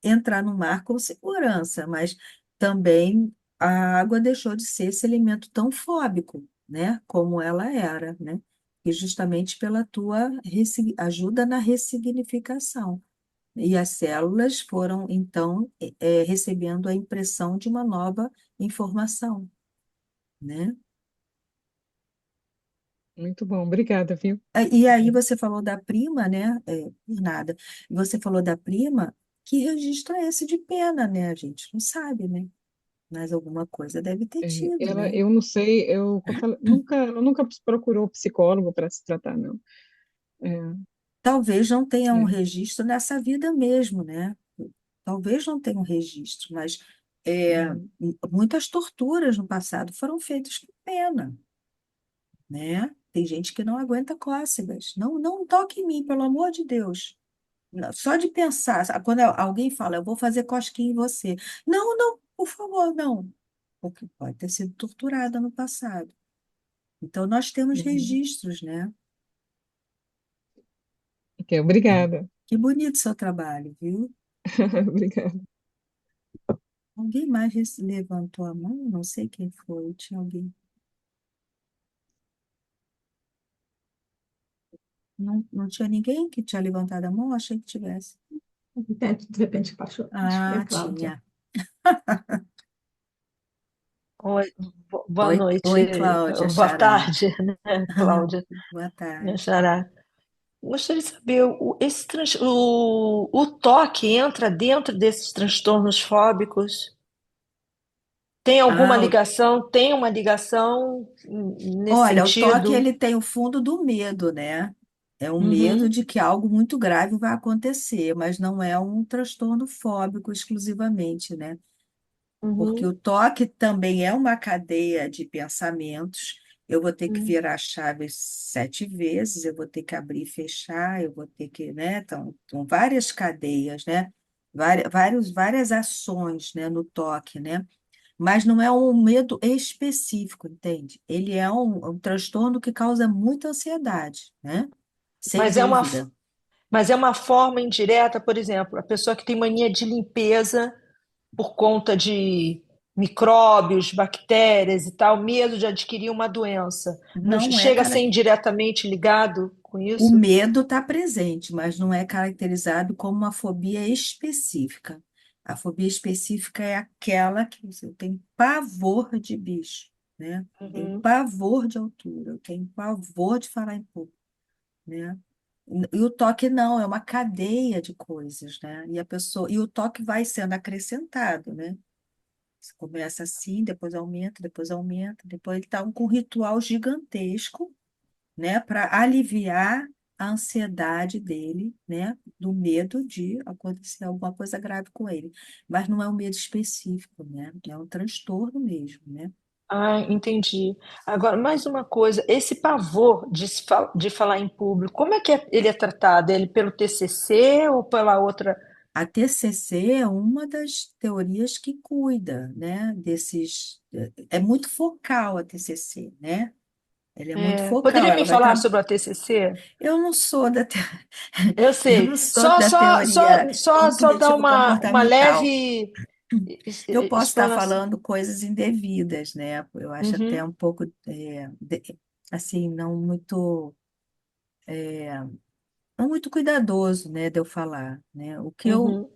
entrar no mar com segurança, mas também a água deixou de ser esse elemento tão fóbico, né? Como ela era, né? E justamente pela tua ajuda na ressignificação. E as células foram, então, recebendo a impressão de uma nova informação, né? Muito bom, obrigada, viu? E aí você falou da prima, né? Por nada. Você falou da prima, que registro é esse de pena, né? A gente não sabe, né? Mas alguma coisa deve ter tido, Ela, né? eu não sei, ela nunca procurou psicólogo para se tratar, não. É, Talvez não tenha um é, registro nessa vida mesmo, né? Talvez não tenha um registro, mas é, uhum, muitas torturas no passado foram feitas com pena, né? Tem gente que não aguenta cócegas. Não, não toque em mim, pelo amor de Deus. Só de pensar, sabe, quando alguém fala, eu vou fazer cosquinha em você. Não, não, por favor, não. Porque pode ter sido torturada no passado. Então, nós temos uhum. registros, né? Ok, obrigada. Que bonito seu trabalho, viu? Obrigada. Alguém mais levantou a mão? Não sei quem foi. Tinha alguém. Não, não tinha ninguém que tinha levantado a mão? Achei que tivesse. De repente passou. Acho que foi a Ah, Cláudia. tinha. Oi, boa Oi, noite, oi, Cláudia boa Xará. tarde, né, Cláudia, Boa minha tarde. xará. Gostaria de saber, o toque entra dentro desses transtornos fóbicos? Tem alguma Ah, ligação? Tem uma ligação nesse olha, o toque sentido? ele tem o fundo do medo, né? É o medo Uhum, de que algo muito grave vai acontecer, mas não é um transtorno fóbico exclusivamente, né? Porque o uhum. toque também é uma cadeia de pensamentos. Eu vou ter que Uhum. virar a chave 7 vezes, eu vou ter que abrir e fechar, eu vou ter que, né? Então várias cadeias, né? Várias ações, né, no toque, né? Mas não é um medo específico, entende? Ele é um transtorno que causa muita ansiedade, né? Sem Mas é uma, dúvida. mas é uma forma indireta, por exemplo, a pessoa que tem mania de limpeza por conta de micróbios, bactérias e tal, medo de adquirir uma doença. Não Não é, chega a ser cara. indiretamente ligado com O isso? medo está presente, mas não é caracterizado como uma fobia específica. A fobia específica é aquela que você tem pavor de bicho, né? Tem Uhum. pavor de altura, eu tenho pavor de falar em público, né? E o toque não, é uma cadeia de coisas, né? E o toque vai sendo acrescentado, né? Você começa assim, depois aumenta, depois ele está com um ritual gigantesco, né, para aliviar a ansiedade dele, né, do medo de acontecer alguma coisa grave com ele. Mas não é um medo específico, né? É um transtorno mesmo, né? Ah, entendi. Agora, mais uma coisa, esse pavor de falar em público, como é que ele é tratado? Ele pelo TCC ou pela outra? A TCC é uma das teorias que cuida, né, desses. É muito focal a TCC, né? Ela é muito focal, Poderia me ela vai falar ter. sobre a TCC? Eu não sou da Eu eu sei. não sou da Só, teoria só dar uma cognitivo-comportamental. leve Eu posso estar explanação. falando coisas indevidas, né? Eu acho até Uhum, um pouco, assim, não muito cuidadoso, né, de eu falar, né? O que eu uhum,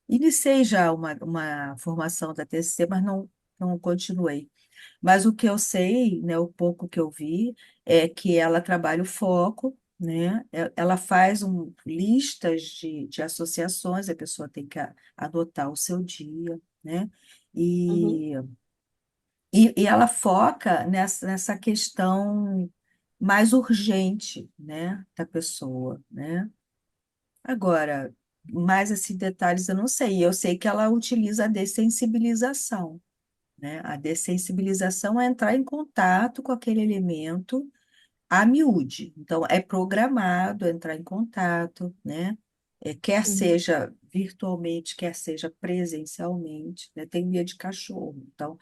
iniciei já uma formação da TCC, mas não continuei. Mas o que eu sei, né, o pouco que eu vi, é que ela trabalha o foco, né? Ela faz listas de associações, a pessoa tem que anotar o seu dia, né? uhum, E e ela foca nessa questão mais urgente, né, da pessoa, né? Agora, mais assim, detalhes eu não sei. Eu sei que ela utiliza a dessensibilização, né? A dessensibilização é entrar em contato com aquele elemento a miúde. Então, é programado entrar em contato, né? Quer uhum, seja virtualmente, quer seja presencialmente, né? Tem guia de cachorro. Então,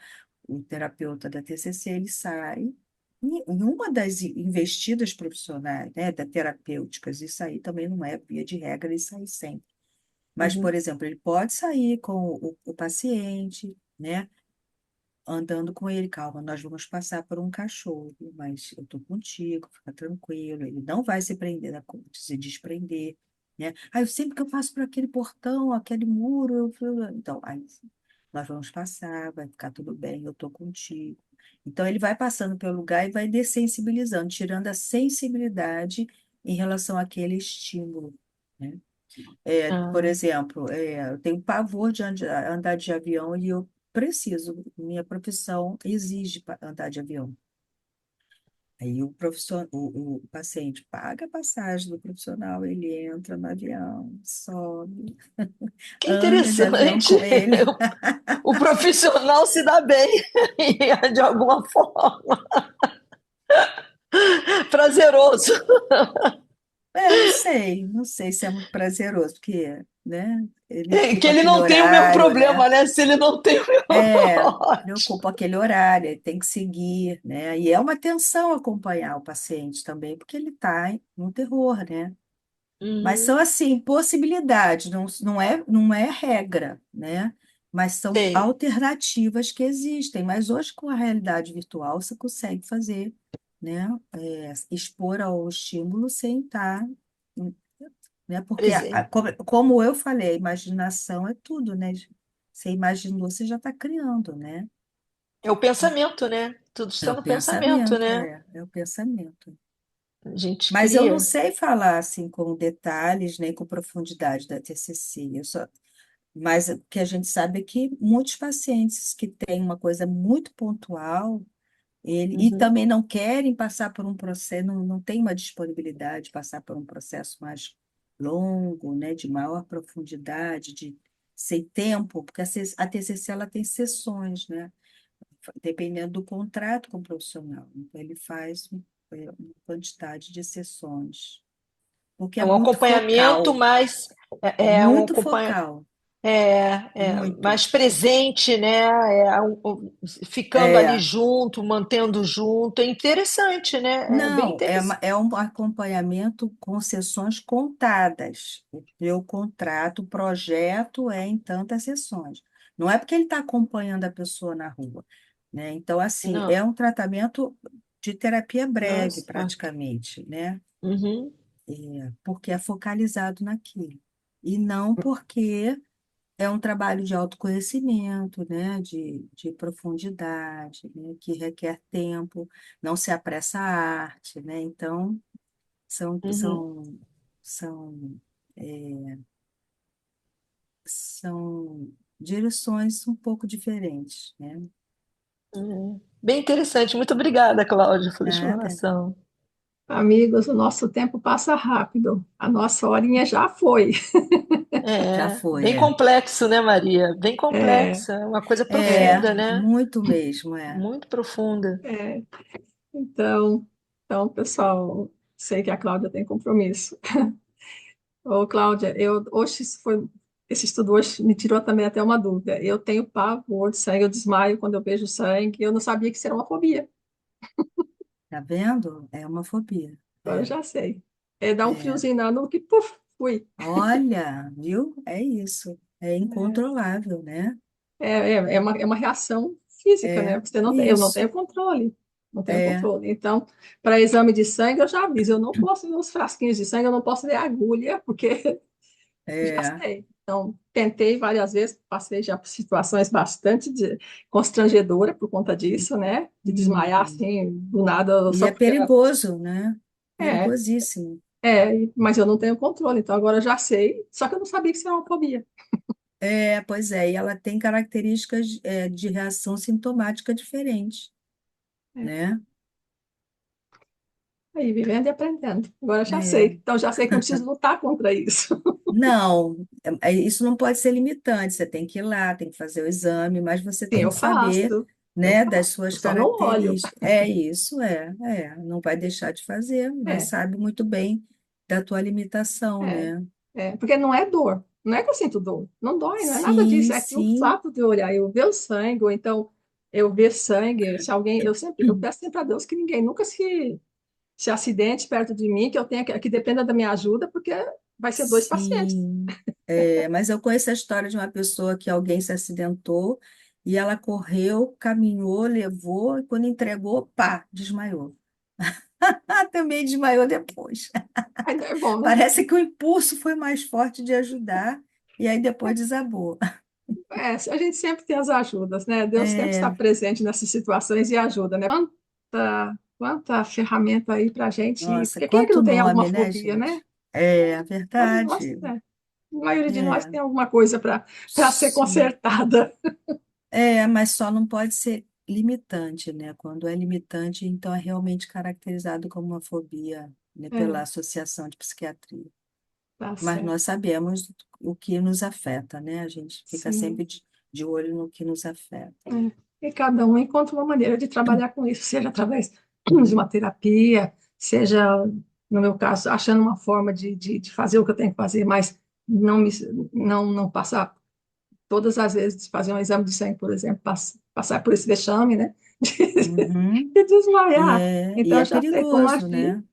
o terapeuta da TCC, ele sai em uma das investidas profissionais, né, da terapêuticas, isso aí também não é via de regra, ele sai sempre. Mas, por uhum, exemplo, ele pode sair com o paciente, né? Andando com ele, calma, nós vamos passar por um cachorro, mas eu tô contigo, fica tranquilo, ele não vai se desprender. né? Eu sempre que eu passo por aquele portão, aquele muro, então, aí nós vamos passar, vai ficar tudo bem, eu estou contigo. Então, ele vai passando pelo lugar e vai dessensibilizando, tirando a sensibilidade em relação àquele estímulo, né? Por Ah, exemplo, eu tenho pavor de andar de avião e eu preciso, minha profissão exige andar de avião. Aí o paciente paga a passagem do profissional, ele entra no avião, sobe, que anda de avião interessante. com ele. O profissional se dá bem de alguma forma. Prazeroso. Não sei se é muito prazeroso, porque, né, ele Que ocupa ele aquele não tem o meu horário, problema, né? né? Se ele não tem o meu. Ele Ótimo. ocupa aquele horário, ele tem que seguir, né? E é uma tensão acompanhar o paciente também, porque ele está no terror, né? Mas são, Uhum, assim, possibilidades, não é regra, né? Mas são sei. alternativas que existem. Mas hoje, com a realidade virtual, você consegue fazer, né? Expor ao estímulo sem estar, né? Porque, Presente. como eu falei, a imaginação é tudo, né? Você imaginou, você já está criando, né? É o pensamento, né? Tudo É está o no pensamento, pensamento, né? é o pensamento. A gente Mas eu não cria. sei falar assim com detalhes nem com profundidade da TCC. Mas o que a gente sabe é que muitos pacientes que têm uma coisa muito pontual, e Uhum. também não querem passar por um processo, não tem uma disponibilidade de passar por um processo mais longo, né, de maior profundidade, sem tempo, porque a TCC ela tem sessões, né, dependendo do contrato com o profissional. Então, ele faz uma quantidade de sessões, porque É é um acompanhamento um muito acompanha, focal, muito. mais presente, né? Ficando ali É, junto, mantendo junto. É interessante, né? É bem não, interessante. é um acompanhamento com sessões contadas. O meu contrato, o projeto é em tantas sessões. Não é porque ele está acompanhando a pessoa na rua, né? Então, assim, é Não, um tratamento de terapia breve, nossa. praticamente, né? Uhum, Porque é focalizado naquilo. E não porque é um trabalho de autoconhecimento, né? De profundidade, né? Que requer tempo, não se apressa a arte, né? Então, são, uhum, são, são, são direções um pouco diferentes, né? Bem interessante. Muito obrigada, Cláudia, pela Nada, explanação. Amigos, o nosso tempo passa rápido. A nossa horinha já foi. já É, foi, bem complexo, né, Maria? Bem É, complexo. É uma coisa é, profunda, né? muito mesmo, Muito profunda. é. Então, pessoal, sei que a Cláudia tem compromisso. Ô, Cláudia, hoje esse estudo hoje me tirou também até uma dúvida. Eu tenho pavor de sangue, eu desmaio quando eu vejo sangue. Eu não sabia que isso era uma fobia. Tá vendo? É uma fobia. Agora eu já sei. É dar um É. friozinho na nuca que, puf, fui. Olha, viu? É isso. É incontrolável, né? É uma reação física, né? É Você não tem, eu não isso. tenho controle. Não tenho É, controle. Então, para exame de sangue, eu já aviso, eu não posso ver os frasquinhos de sangue, eu não posso ver a agulha, porque já é. sei. Então, tentei várias vezes, passei já por situações bastante constrangedoras por conta disso, né? De desmaiar Uhum. assim, do nada, E só é porque. perigoso, né? É, Perigosíssimo. mas eu não tenho controle, então agora eu já sei, só que eu não sabia que isso era uma fobia. Pois é, e ela tem características, de reação sintomática diferentes, É, né? aí, vivendo e aprendendo. Agora eu já sei. É. Então, já sei que não preciso lutar contra isso. Não, isso não pode ser limitante. Você tem que ir lá, tem que fazer o exame, mas você Sim, tem que saber, eu né, das faço, eu suas só não olho. características. É isso, não vai deixar de fazer, mas É, sabe muito bem da tua limitação, é, né? porque não é dor. Não é que eu sinto dor. Não dói, não é nada Sim, disso. É que o sim. fato de eu olhar, eu ver o sangue, ou então eu ver sangue, se alguém, eu peço sempre a Deus que ninguém nunca se acidente perto de mim, que eu tenha que dependa da minha ajuda, porque vai ser dois pacientes. Sim, mas eu conheço a história de uma pessoa que alguém se acidentou e ela correu, caminhou, levou e quando entregou, pá, desmaiou. Ah, também desmaiou depois. Mas é bom, né? Parece que o impulso foi mais forte de ajudar e aí depois desabou. É, a gente sempre tem as ajudas, né? Deus sempre está É, presente nessas situações e ajuda, né? Quanta ferramenta aí para a gente. nossa, Porque quem é que quanto não tem alguma nome, né, fobia, né? gente? É Todos nós, verdade. né? A maioria de nós É, tem alguma coisa para ser sim. consertada. Mas só não pode ser limitante, né? Quando é limitante, então é realmente caracterizado como uma fobia, né, pela É, Associação de Psiquiatria. tá Mas certo. nós sabemos o que nos afeta, né? A gente fica Sim. sempre de olho no que nos afeta. É. E cada um encontra uma maneira de trabalhar com isso, seja através de uma terapia, seja, no meu caso, achando uma forma de fazer o que eu tenho que fazer, mas não me, não passar todas as vezes, fazer um exame de sangue, por exemplo, passar por esse vexame, né? Uhum. De desmaiar. E Então, eu é já sei como perigoso, agir, né?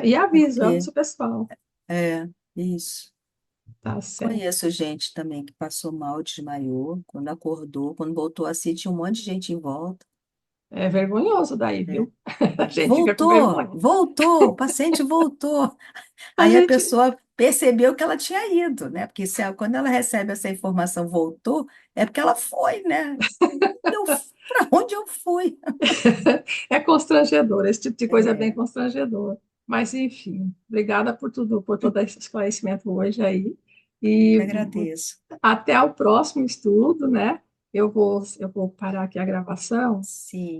e aviso, Porque o pessoal. é isso. Tá certo. Conheço gente também que passou mal, desmaiou, quando acordou, quando voltou a si, tinha um monte de gente em volta. É vergonhoso daí, É. viu? A gente fica com Voltou, vergonha. voltou, o paciente voltou. A Aí a gente, pessoa percebeu que ela tinha ido, né? Porque quando ela recebe essa informação, voltou, é porque ela foi, né? Para onde eu fui? é constrangedor, esse tipo de coisa é bem É, constrangedor. Mas, enfim, obrigada por tudo, por todo esse esclarecimento hoje aí. eu que E agradeço. até o próximo estudo, né? Eu vou parar aqui a gravação. Sim.